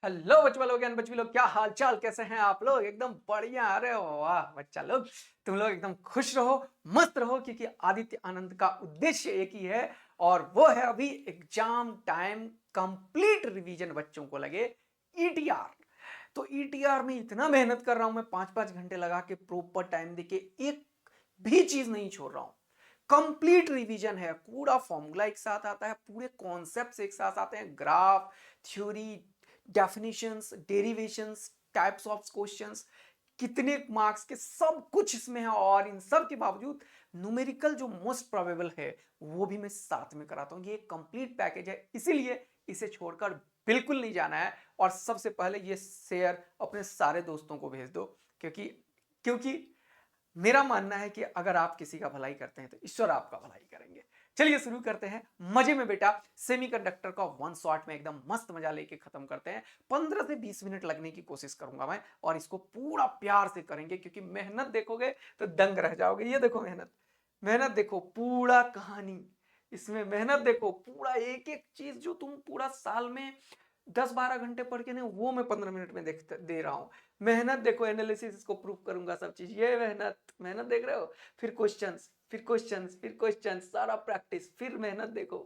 Hello बच्चों लोग and बच्चों लोग, क्या हाल चाल, कैसे हैं आप लोग? एकदम बढ़िया। अरे वाह बच्चा लोग, तुम लोग एकदम खुश रहो, मस्त रहो, क्योंकि आदित्य आनंद का उद्देश्य एक ही है और वो है अभी एग्जाम टाइम कंप्लीट रिवीजन बच्चों को लगे। ईटीआर। तो ईटीआर में इतना मेहनत कर रहा हूं मैं, 5-5 घंटे लगा के प्रॉपर टाइम देके एक भी चीज नहीं छोड़ रहा हूं। कंप्लीट रिवीजन है, पूरा फॉर्मूला एक साथ आता है, पूरे कॉन्सेप्ट्स एक साथ आते हैं, graph, theory, definitions, derivations, types of questions, कितने मार्क्स के, सब कुछ इसमें है। और इन सब के बावजूद न्यूमेरिकल जो मोस्ट प्रोबेबल है वो भी मैं साथ में कराता हूं। ये एक कंप्लीट पैकेज है, इसीलिए इसे छोड़कर बिल्कुल नहीं जाना है। और सबसे पहले ये शेयर अपने सारे दोस्तों को भेज दो, क्योंकि क्योंकि मेरा मानना है कि अगर आप किसी का भलाई करते हैं तो ईश्वर आपका भलाई करेंगे। चलिए शुरू करते हैं मजे में बेटा। सेमीकंडक्टर का वन शॉट में एकदम मस्त मजा लेके खत्म करते हैं। 15 से 20 मिनट लगने की कोशिश करूंगा मैं, और इसको पूरा प्यार से करेंगे, क्योंकि मेहनत देखोगे तो दंग रह जाओगे। ये देखो मेहनत, मेहनत देखो, पूरा कहानी इसमें, मेहनत देखो, पूरा एक एक चीज जो तुम पूरा साल में 10-12 घंटे पढ़ के नहीं, वो मैं 15 मिनट में देख दे रहा हूं। मेहनत देखो, एनालिसिस इसको प्रूव करूंगा, सब चीज। ये मेहनत, मेहनत देख रहे हो? फिर क्वेश्चंस, फिर क्वेश्चंस, फिर क्वेश्चंस, सारा प्रैक्टिस, फिर मेहनत देखो,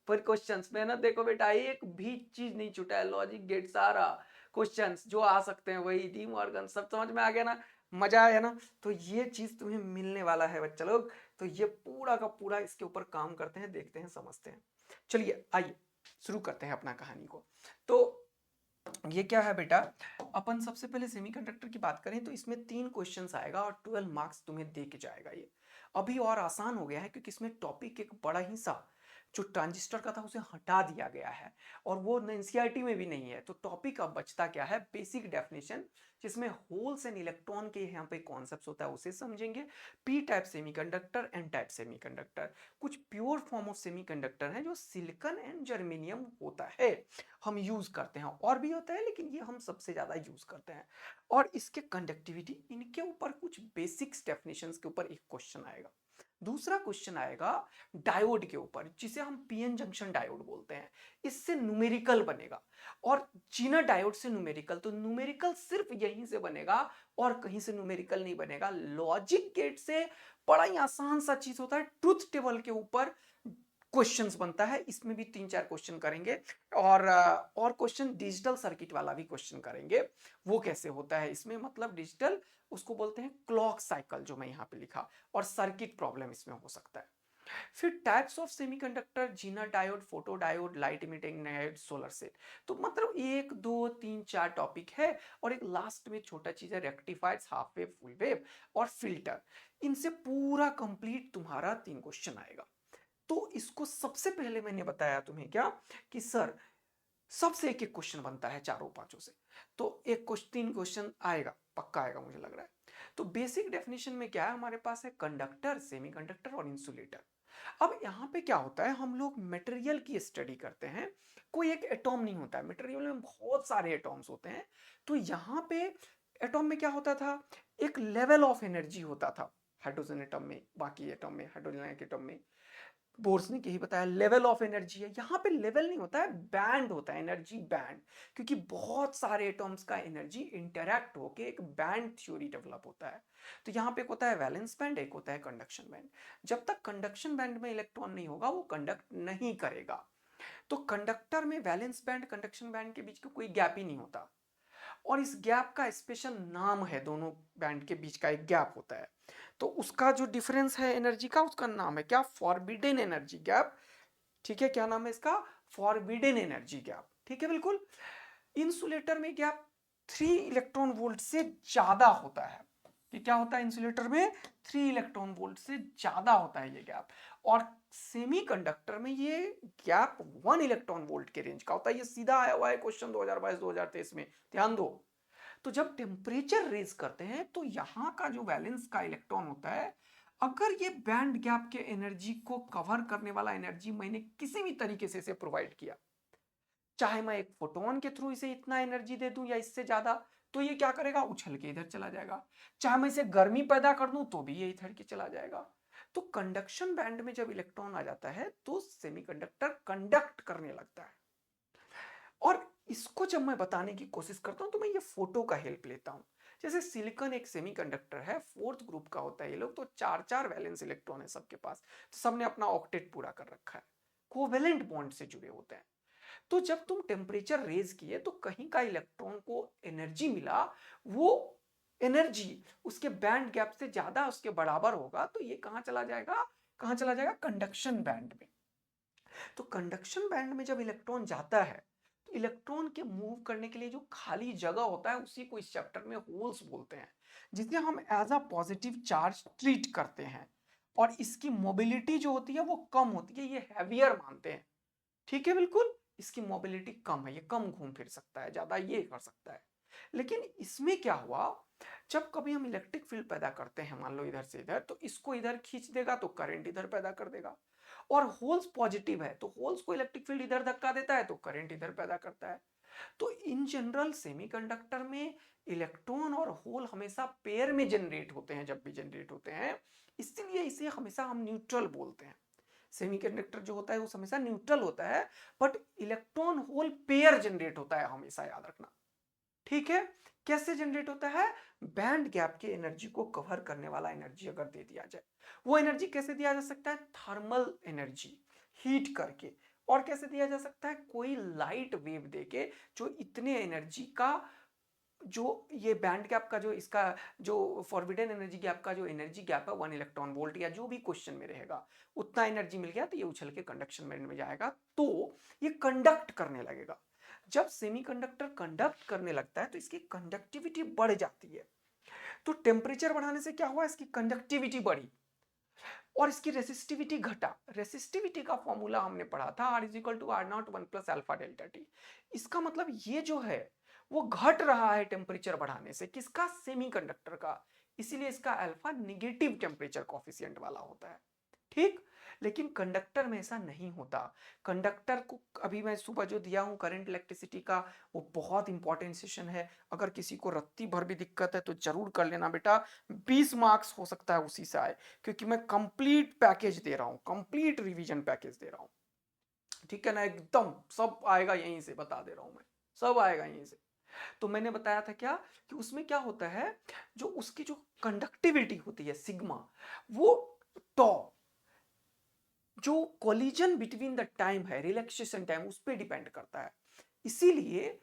फिर क्वेश्चंस, मेहनत देखो बेटा, एक भी चीज नहीं छूटा है। लॉजिक गेट, सारा क्वेश्चंस जो आ सकते हैं वही, डी मॉर्गन, सब समझ में आ गया ना? मजा आया ना? तो ये चीज तुम्हें मिलने वाला है बच्चा लोग। तो ये पूरा का पूरा इसके ऊपर काम करते हैं, देखते हैं, समझते हैं। चलिए आइए शुरू करते हैं अपना कहानी को। तो ये क्या है बेटा, अपन सबसे पहले सेमीकंडक्टर की बात करें तो इसमें 3 क्वेश्चंस आएगा और 12 मार्क्स तुम्हें दे के जाएगा। ये अभी और आसान हो गया है, क्योंकि इसमें टॉपिक एक बड़ा ही सा जो ट्रांजिस्टर का था उसे हटा दिया गया है, और वो एनसीईआरटी में भी नहीं है। तो टॉपिक अब बचता क्या है? बेसिक डेफिनेशन, जिसमें होल्स एंड इलेक्ट्रॉन के यहाँ पे कॉन्सेप्ट होता है, उसे समझेंगे। P type semiconductor, N type semiconductor, कुछ प्योर फॉर्म ऑफ सेमीकंडक्टर है जो सिलिकॉन एंड जर्मेनियम होता है, हम यूज करते हैं। और भी होता है लेकिन ये हम सबसे ज्यादा यूज करते हैं। और इसके कंडक्टिविटी, इनके ऊपर कुछ बेसिक्स डेफिनेशंस के ऊपर एक क्वेश्चन आएगा। दूसरा क्वेश्चन आएगा डायोड के ऊपर, जिसे हम पीएन जंक्शन डायोड बोलते हैं। इससे न्यूमेरिकल बनेगा, और जीना डायोड से न्यूमेरिकल, तो न्यूमेरिकल सिर्फ यहीं से बनेगा और कहीं से न्यूमेरिकल नहीं बनेगा। लॉजिक गेट से बड़ा ही आसान सा चीज होता है, ट्रुथ टेबल के ऊपर क्वेश्चंस बनता है। इसमें भी 3-4 क्वेश्चन करेंगे, और क्वेश्चन डिजिटल सर्किट वाला भी क्वेश्चन करेंगे। वो कैसे होता है इसमें, मतलब डिजिटल, उसको बोलते हैं क्लॉक साइकिल, जो मैं यहाँ पे लिखा, और सर्किट प्रॉब्लम इसमें हो सकता है। फिर types of semiconductor, Zener diode, photo diode, light emitting diode, solar cell. तो मतलब 1 2 3 4 टॉपिक है, और एक लास्ट में छोटा चीज है, rectifiers, half wave, full wave, और फिल्टर। इनसे पूरा कंप्लीट तुम्हारा 3 क्वेश्चन आएगा। तो इसको सबसे पहले मैंने बताया तुम्हें क्या, कि सर सबसे एक एक क्वेश्चन बनता है चारों पांचों से। तो एक क्वेश्चन, 3 क्वेश्चन आएगा, पक्का आएगा मुझे लग रहा है। तो बेसिक डेफिनेशन में क्या है, हमारे पास है कंडक्टर, सेमीकंडक्टर और इंसुलेटर। अब यहाँ पे क्या होता है, हम लोग मटेरियल की स्टडी करते हैं। कोई एक एटॉम नहीं होता है, मटेरियल में बहुत सारे एटॉम्स होते हैं। तो यहाँ पे एटॉम में क्या होता था, एक लेवल ऑफ एनर्जी होता था। हाइड्रोजन एटॉम में, बाकी एटॉम में, हाइड्रोजन एटॉम में बोर्स ने यही बताया, लेवल ऑफ एनर्जी है। यहाँ पे लेवल नहीं होता है, बैंड होता है, एनर्जी बैंड। क्योंकि बहुत सारे एटॉम्स का एनर्जी इंटरैक्ट होके एक बैंड थ्योरी डेवलप होता है। तो यहाँ पे एक होता है वैलेंस बैंड, एक होता है कंडक्शन बैंड। जब तक कंडक्शन बैंड में इलेक्ट्रॉन नहीं होगा वो कंडक्ट नहीं करेगा। तो कंडक्टर में वैलेंस बैंड, कंडक्शन बैंड के बीच का कोई गैप ही नहीं होता, और इस गैप का स्पेशल नाम है, दोनों बैंड के बीच का एक गैप होता है। तो उसका जो डिफरेंस है एनर्जी का, उसका नाम है क्या? Forbidden energy gap. ठीक है, क्या नाम है इसका? Forbidden energy gap. ठीक है, बिल्कुल। इंसुलेटर में गैप 3 इलेक्ट्रॉन वोल्ट से ज्यादा होता है। कि क्या होता है इंसुलेटर में? 3 इलेक्ट्रॉन वोल्ट से ज्यादा होता है ये गैप। और सेमीकंडक्टर में ये गैप 1 इलेक्ट्रॉन वोल्ट के रेंज का होता है। ये सीधा आया हुआ है क्वेश्चन 2022-2023 में, ध्यान दो। तो जब टेम्परेचर रेज करते हैं तो यहां का जो वैलेंस का इलेक्ट्रॉन होता है, अगर ये बैंड गैप के एनर्जी को कवर करने वाला एनर्जी मैंने किसी भी तरीके से इसे प्रोवाइड किया, चाहे मैं एक फोटोन के थ्रू इसे इतना एनर्जी दे दूं या इससे ज्यादा, तो ये क्या करेगा? उछल के इधर चला जाएगा। चाहे मैं इसे गर्मी पैदा कर दूं तो भी ये इधर के चला जाएगा। तो कंडक्शन बैंड में जब इलेक्ट्रॉन आ जाता है तो सेमीकंडक्टर कंडक्ट करने लगता है। और इसको जब मैं बताने की कोशिश करता हूं तो मैं ये फोटो का हेल्प लेता हूं। जैसे सिलिकॉन एक सेमीकंडक्टर है, फोर्थ ग्रुप का होता है ये लोग, तो चार चार वैलेंस इलेक्ट्रॉन है सबके पास, तो सबने अपना ऑक्टेट पूरा कर रखा है, कोवेलेंट बॉन्ड से जुड़े होते हैं। तो जब तुम टेम्परेचर रेज किए तो कहीं का इलेक्ट्रॉन को एनर्जी मिला, वो एनर्जी उसके बैंड गैप से ज्यादा उसके बराबर होगा, तो ये कहां चला जाएगा, कहां चला जाएगा, कंडक्शन बैंड में। तो कंडक्शन बैंड में जब इलेक्ट्रॉन जाता है तो इलेक्ट्रॉन के मूव करने के लिए जो खाली जगह होता है उसी को इस चैप्टर में होल्स बोलते हैं, जिसे हम as a positive charge treat करते हैं। और इसकी मोबिलिटी जो होती है वो कम होती है, ये हैवियर मानते हैं। ठीक है, बिल्कुल इसकी मोबिलिटी कम है, ये कम घूम फिर सकता है, ज्यादा ये कर सकता है। लेकिन इसमें क्या हुआ, जब कभी हम इलेक्ट्रिक फील्ड पैदा करते हैं, मान लो इधर से इधर, तो इसको इधर खींच देगा तो करंट इधर पैदा कर देगा। और होल्स पॉजिटिव है तो होल्स को इलेक्ट्रिक फील्ड इधर धक्का देता है तो करंट इधर पैदा करता है। तो इन जनरल सेमीकंडक्टर में इलेक्ट्रॉन और होल हमेशा पेयर में जनरेट होते हैं, जब भी जनरेट होते हैं, इसलिए इसे हमेशा हम न्यूट्रल बोलते हैं। सेमीकंडक्टर जो होता है वो हमेशा न्यूट्रल होता है, but electron hole pair generate होता है, हमेशा याद रखना। ठीक है, कैसे जनरेट होता है, बैंड गैप के एनर्जी को कवर करने वाला एनर्जी अगर दे दिया जाए, वो एनर्जी कैसे दिया जा सकता है, थर्मल एनर्जी, हीट करके। और कैसे दिया जा सकता है, कोई लाइट वेव देके, जो इतने एनर्जी का, जो ये बैंड गैप का, जो इसका जो फॉरबिडन एनर्जी गैप का जो एनर्जी गैप है 1 इलेक्ट्रॉन वोल्ट, या जो भी क्वेश्चन में रहेगा, उतना एनर्जी मिल गया तो ये उछल के कंडक्शन बैंड में जाएगा, तो ये कंडक्ट करने लगेगा। जब सेमीकंडक्टर कंडक्ट करने लगता है तो इसकी कंडक्टिविटी बढ़ जाती है। तो टेम्परेचर बढ़ाने से क्या हुआ, इसकी कंडक्टिविटी बढ़ी और इसकी रेसिस्टिविटी घटा। रेसिस्टिविटी का फॉर्मूला हमने पढ़ा था, R is equal to R naught 1 + α∆t। इसका मतलब ये जो है वो घट रहा है टेम्परेचर बढ़ाने से, किसका, सेमीकंडक्टर का। इसीलिए इसका अल्फा निगेटिव टेम्परेचर कॉफिशिएंट वाला होता है। ठीक, लेकिन कंडक्टर में ऐसा नहीं होता। कंडक्टर को अभी मैं सुबह जो दिया हूं करंट इलेक्ट्रिसिटी का, वो बहुत इंपॉर्टेंट सेशन है। अगर किसी को रत्ती भर भी दिक्कत है तो जरूर कर लेना बेटा, 20 मार्क्स हो सकता है उसी से आए, क्योंकि मैं कंप्लीट पैकेज दे रहा हूं, कंप्लीट रिवीजन पैकेज दे रहा हूं। ठीक है ना, एकदम सब आएगा यहीं से, बता दे रहा हूं मैं, सब आएगा यहीं से। तो मैंने बताया था क्या, कि उसमें क्या होता है, जो उसकी जो कंडक्टिविटी होती है सिग्मा, वो टॉ, जो कोलिजन बिटवीन द टाइम है, रिलैक्सेशन टाइम, उस पर डिपेंड करता है। इसीलिए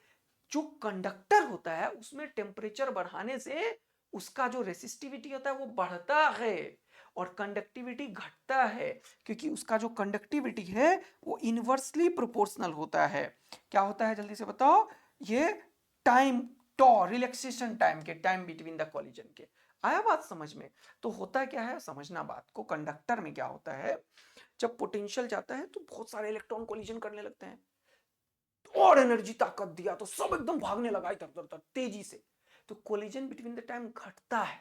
जो कंडक्टर होता है उसमें टेम्परेचर बढ़ाने से उसका जो रेसिस्टिविटी होता है वो बढ़ता है और कंडक्टिविटी घटता है, क्योंकि उसका जो कंडक्टिविटी है वो इनवर्सली प्रोपोर्शनल होता है। क्या होता है, जल्दी से बताओ, ये टाइम टॉ, रिलैक्सेशन टाइम के, टाइम बिटवीन द कॉलिजन के। आया बात समझ में। तो होता क्या है, समझना बात को, कंडक्टर में क्या होता है, जब पोटेंशियल जाता है तो बहुत सारे इलेक्ट्रॉन कोलिजन करने लगते हैं, और एनर्जी ताकत दिया तो सब एकदम भागने लगा इधर उधर तेजी से, तो कोलिजन बिटवीन द टाइम घटता है।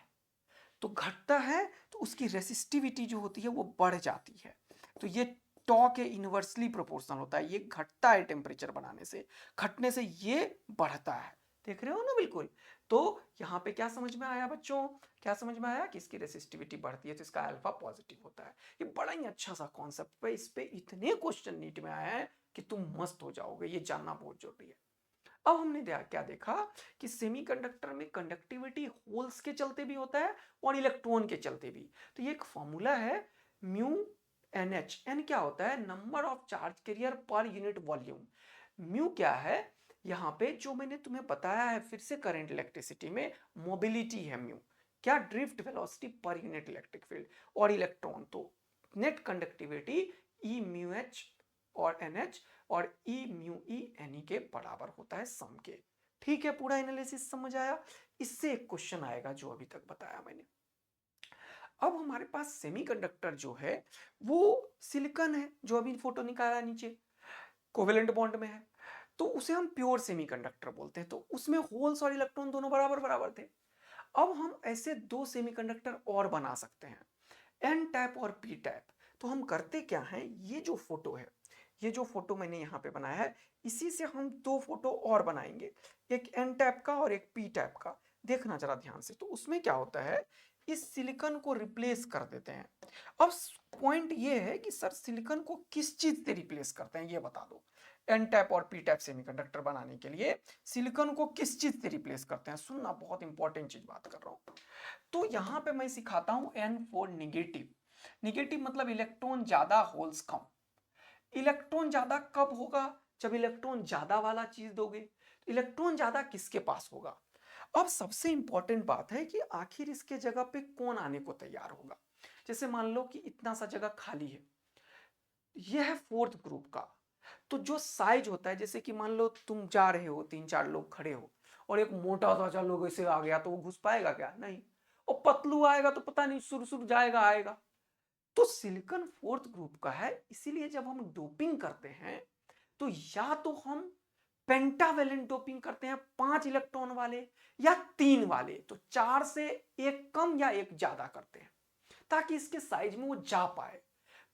तो घटता है तो उसकी रेसिस्टिविटी जो होती है वो बढ़ जाती है। तो ये टॉ के इनवर्सली प्रोपोर्शनल होता है, ये घटता है टेम्परेचर बढ़ाने से, घटने से ये बढ़ता है। देख रहे हो ना, बिल्कुल। तो यहाँ पे क्या समझ में आया बच्चों, क्या समझ में आया, कि इसकी रेसिस्टिविटी बढ़ती है तो इसका अल्फा पॉजिटिव होता है। ये बड़ा ही अच्छा सा कॉन्सेप्ट है, इस पे इतने क्वेश्चन नीट में आए हैं कि तुम मस्त हो जाओगे, ये जानना बहुत जरूरी है। अब हमने क्या देखा, कि सेमीकंडक्टर में कंडक्टिविटी होल्स के चलते भी होता है और इलेक्ट्रॉन के चलते भी। तो ये एक फॉर्मूला है, म्यू एन एच। एन क्या होता है, number of charge carrier per unit volume. Mu क्या है, यहां पे जो मैंने तुम्हें बताया है फिर से करंट इलेक्ट्रिसिटी में, मोबिलिटी है म्यू, क्या, drift velocity per unit electric field. और इलेक्ट्रॉन तो नेट कंडक्टिविटी ई म्यू एच और एन एच, और ई म्यू ई एन ई के बराबर होता है सम के। ठीक है, पूरा एनालिसिस समझ आया। इससे एक क्वेश्चन आएगा जो अभी तक बताया मैंने। अब हमारे पास सेमीकंडक्टर जो है वो सिलिकॉन है, जो अभी फोटो निकाला नीचे, कोवेलेंट बॉन्ड में है, तो उसे हम प्योर सेमीकंडक्टर बोलते हैं। तो उसमें होल्स और इलेक्ट्रॉन दोनों बराबर बराबर थे। अब हम ऐसे दो सेमीकंडक्टर और बना सकते हैं, एन टाइप और पी टाइप। तो हम करते क्या हैं, ये जो फोटो है, ये जो फोटो मैंने यहाँ पे बनाया है, इसी से हम दो फोटो और बनाएंगे, एक एन टाइप का और एक पी टाइप का। देखना जरा ध्यान से। तो उसमें क्या होता है, इस सिलिकॉन को रिप्लेस कर देते हैं। अब पॉइंट ये है कि सर सिलिकॉन को किस चीज से रिप्लेस करते हैं, ये बता दो। एन टाइप और पी टाइप सेमीकंडक्टर बनाने के लिए सिलिकॉन को किस चीज से रिप्लेस करते हैं? सुनना, बहुत इंपॉर्टेंट चीज बात कर रहा हूं। तो यहां पे मैं सिखाता हूं N4 निगेटिव। निगेटिव मतलब इलेक्ट्रॉन ज्यादा होल्स कम। इलेक्ट्रॉन ज्यादा कब होगा? जब इलेक्ट्रॉन ज्यादा वाला चीज दोगे। इलेक्ट्रॉन ज्यादा किसके पास होगा? अब सबसे इंपॉर्टेंट बात है कि आखिर इसके जगह पे कौन आने को तैयार होगा। जैसे मान लो कि इतना सा जगह खाली है, यह है फोर्थ ग्रुप का। तो जो साइज होता है, जैसे कि मान लो तुम जा रहे हो, 3-4 लोग खड़े हो और एक मोटा ताजा लोग ऐसे आ गया, तो वो घुस पाएगा क्या? नहीं। और पतलू आएगा तो पता नहीं सुर सुर जाएगा आएगा। तो सिलिकॉन फोर्थ ग्रुप का है, इसीलिए जब हम डोपिंग करते हैं तो या तो हम पेंटावेलेंट डोपिंग करते हैं 5 इलेक्ट्रॉन वाले या 3 वाले, तो 4 से एक कम या एक ज्यादा करते हैं ताकि इसके साइज में वो जा पाए।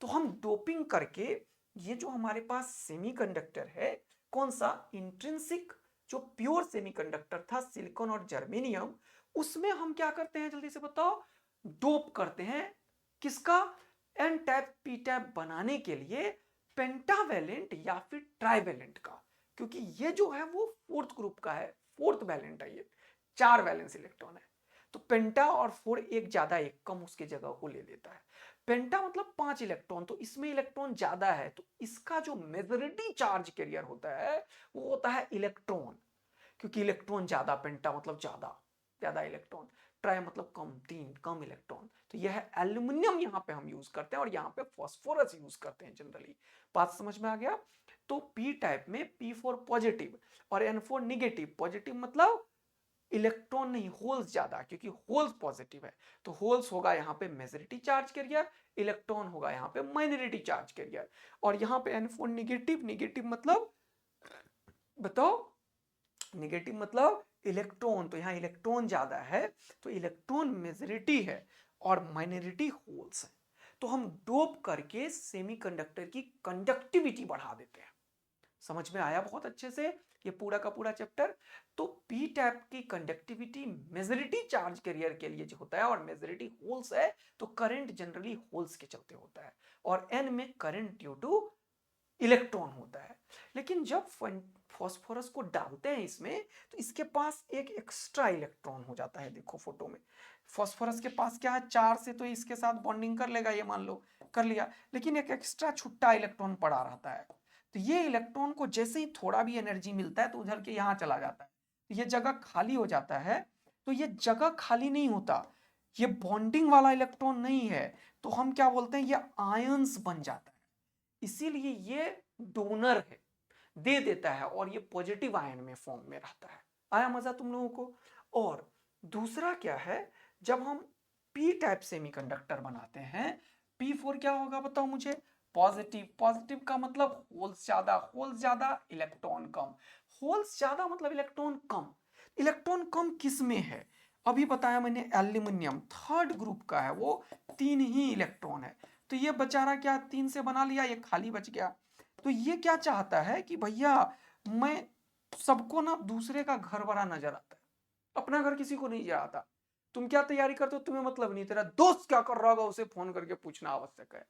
तो हम डोपिंग करके ये जो हमारे पास सेमीकंडक्टर है, कौन सा? इंट्रिंसिक जो प्योर सेमीकंडक्टर था सिलिकॉन और जर्मेनियम, उसमें हम क्या करते हैं जल्दी से बताओ? डोप करते हैं। किसका? एन टाइप पी टाइप बनाने के लिए पेंटावेलेंट या फिर ट्राइवेलेंट का, क्योंकि ये जो है वो फोर्थ ग्रुप का है, फोर्थ वैलेंट है, ये 4 वैलेंस इलेक्ट्रॉन है। तो पेंटा और 4 एक ज्यादा एक कम उसके जगह को ले लेता है। पेंटा मतलब 5 इलेक्ट्रॉन, तो इसमें इलेक्ट्रॉन ज्यादा है, तो इसका जो मेजॉरिटी चार्ज कैरियर होता है वो होता है इलेक्ट्रॉन, क्योंकि इलेक्ट्रॉन ज्यादा, पेंटा मतलब ज्यादा, ज्यादा इलेक्ट्रॉन, ट्राई मतलब कम, 3 कम इलेक्ट्रॉन। तो यह है एल्यूमिनियम, यहां पे हम यूज करते हैं और यहां पे फास्फोरस यूज करते हैं जनरली। बात समझ में आ गया? तो पी टाइप में P4 पॉजिटिव और N4 निगेटिव। पॉजिटिव मतलब इलेक्ट्रॉन नहीं, होल्स ज्यादा, क्योंकि होल्स पॉजिटिव है तो होल्स होगा यहाँ पे मेजॉरिटी चार्ज कैरियर, इलेक्ट्रॉन होगा यहाँ पे माइनॉरिटी चार्ज कैरियर। और यहाँ पे N4 निगेटिव। निगेटिव मतलब बताओ? निगेटिव मतलब इलेक्ट्रॉन, तो यहाँ इलेक्ट्रॉन ज्यादा है तो इलेक्ट्रॉन मेजॉरिटी है और माइनॉरिटी होल्स है। तो हम डोप करके सेमीकंडक्टर की कंडक्टिविटी बढ़ा देते हैं। समझ में आया बहुत अच्छे से ये पूरा का पूरा चैप्टर? तो पी टाइप की कंडक्टिविटी मेजॉरिटी चार्ज कैरियर के लिए जो होता है और मेजॉरिटी होल्स है, तो करंट जनरली होल्स के चलते होता है, और एन में करंट ड्यू टू इलेक्ट्रॉन होता है। लेकिन जब फास्फोरस को डालते हैं इसमें, तो इसके पास एक एक्स्ट्रा इलेक्ट्रॉन हो जाता है। देखो फोटो में फास्फोरस के पास क्या है? 4 से तो इसके साथ बॉन्डिंग कर लेगा, ये मान लो कर लिया, लेकिन एक एक्स्ट्रा छुट्टा इलेक्ट्रॉन पड़ा रहता है। तो ये इलेक्ट्रॉन को जैसे ही थोड़ा भी एनर्जी मिलता है तो उधर के यहाँ चला जाता है, तो ये जगह खाली हो जाता है। तो ये जगह खाली नहीं होता, ये बॉन्डिंग वाला इलेक्ट्रॉन नहीं है, तो हम क्या बोलते हैं? ये आयंस बन जाता है। इसीलिए ये डोनर है, दे देता है, और ये पॉजिटिव आयन में फॉर्म में रहता है। आया मजा तुम लोगों को? और दूसरा क्या है? जब हम पी टाइप सेमीकंडक्टर बनाते हैं, P4 क्या होगा बताओ मुझे? पॉजिटिव। पॉजिटिव का मतलब होल्स ज्यादा, होल्स ज्यादा इलेक्ट्रॉन कम, होल्स ज्यादा मतलब इलेक्ट्रॉन कम। इलेक्ट्रॉन कम किस में है? अभी बताया मैंने, एल्यूमिनियम थर्ड ग्रुप का है, वो 3 ही इलेक्ट्रॉन है। तो ये बेचारा क्या 3 से बना लिया, ये खाली बच गया। तो ये क्या चाहता है कि भैया मैं, सबको ना दूसरे का घर बड़ा नजर आता है, अपना घर किसी को नहीं आता। तुम क्या तैयारी करते हो तुम्हें मतलब नहीं, तेरा दोस्त क्या कर रहा होगा उसे फोन करके पूछना आवश्यक है।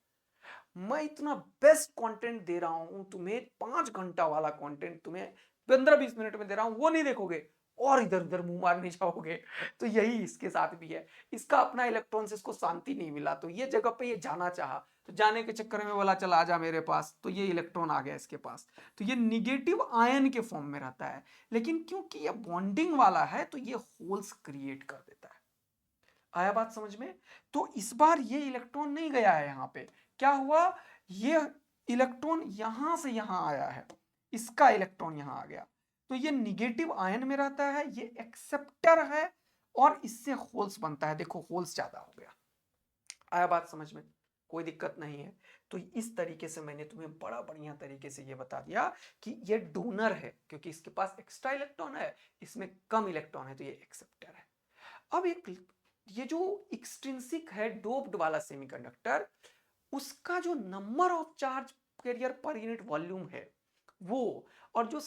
मैं इतना बेस्ट कंटेंट दे रहा हूं तुम्हें, 5 घंटा वाला कंटेंट तुम्हें 15-20 मिनट में दे रहा हूं, वो नहीं देखोगे और इधर उधर मुंह मारने जाओगे। तो यही इसके साथ भी है, इसका अपना इलेक्ट्रॉन से इसको शांति नहीं मिला, तो ये जगह पे ये जाना चाहा, तो जाने के चक्कर में बोला चल आजा मेरे पास, तो ये इलेक्ट्रॉन आ गया इसके पास। तो ये निगेटिव आयन के फॉर्म में रहता है, लेकिन क्योंकि ये बॉन्डिंग वाला है तो ये होल्स क्रिएट कर देता है। आया बात समझ में? तो इस बार ये इलेक्ट्रॉन नहीं गया है यहाँ पे, क्या हुआ? ये इलेक्ट्रॉन यहां से यहां आया है, इसका इलेक्ट्रॉन यहां आ गया, तो ये निगेटिव आयन में रहता है, ये एक्सेप्टर है, और इससे होल्स बनता है। देखो होल्स ज्यादा हो गया। आया बात समझ में? कोई दिक्कत नहीं है। तो इस तरीके से मैंने तुम्हें बड़ा बढ़िया तरीके से ये बता दिया कि ये डोनर है, क्योंकि इसके पास एक्स्ट्रा इलेक्ट्रॉन है, इसमें कम इलेक्ट्रॉन है, तो ये एक्सेप्टर है। अब एक ये जो एक्सट्रिंसिक है डोप्ड वाला सेमीकंडक्टर, उसका जो number of charge carrier per unit volume है वो, और जो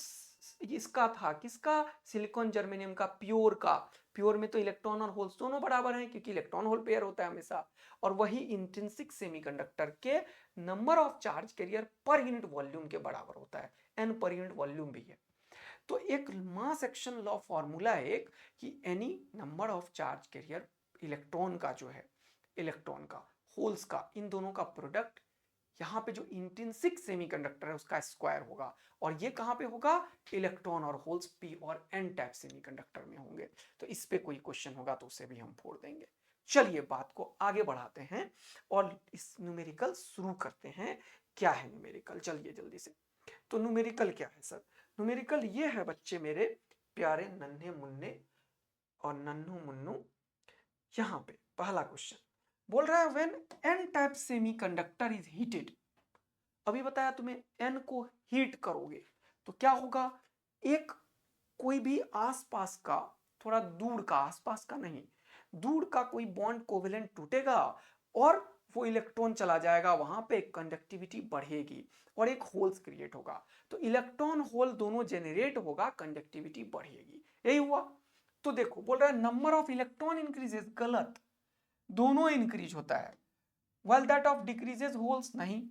इसका था किसका? सिलिकॉन जर्मेनियम का, प्योर का। प्योर में तो इलेक्ट्रॉन और होल्स दोनों बराबर हैं, क्योंकि इलेक्ट्रॉन होल पेयर होता है हमेशा। और वही इंट्रिंसिक सेमीकंडक्टर के number of charge carrier per unit volume के बराबर होता है। n पर यूनिट वॉल्यूम भी है। तो एक मास एक्शन लॉ फॉर्मूला है एक कि any number of charge carrier electron का जो है, इलेक्ट्रॉन का होल्स का, इन दोनों का प्रोडक्ट यहाँ पे जो इंट्रिंसिक सेमीकंडक्टर है उसका स्क्वायर होगा। और ये कहाँ पे होगा? इलेक्ट्रॉन और होल्स पी और एन टाइप सेमीकंडक्टर में होंगे। तो इस पे कोई क्वेश्चन होगा तो उसे भी हम फोड़ देंगे। चलिए बात को आगे बढ़ाते हैं और इस न्यूमेरिकल शुरू करते हैं। क्या है न्यूमेरिकल? चलिए जल्दी से। तो न्यूमेरिकल क्या है सर? न्यूमेरिकल ये है बच्चे मेरे प्यारे नन्हे मुन्ने और नन्नू मुन्नू। यहाँ पे पहला क्वेश्चन बोल रहा है when an type semiconductor is heated. अभी बताया तुम्हें एन को हीट करोगे तो क्या होगा? एक कोई भी आसपास का, थोड़ा दूर का, आसपास का नहीं, दूर का कोई बॉन्ड कोवेलेंट टूटेगा और वो इलेक्ट्रॉन चला जाएगा, वहां पे कंडक्टिविटी बढ़ेगी और एक होल्स क्रिएट होगा। तो इलेक्ट्रॉन होल दोनों जेनरेट होगा, कंडक्टिविटी बढ़ेगी। यही हुआ। तो देखो बोल रहा है नंबर ऑफ इलेक्ट्रॉन इंक्रीजेस। गलत, दोनों इंक्रीज होता है। while that of decreases holes नहीं।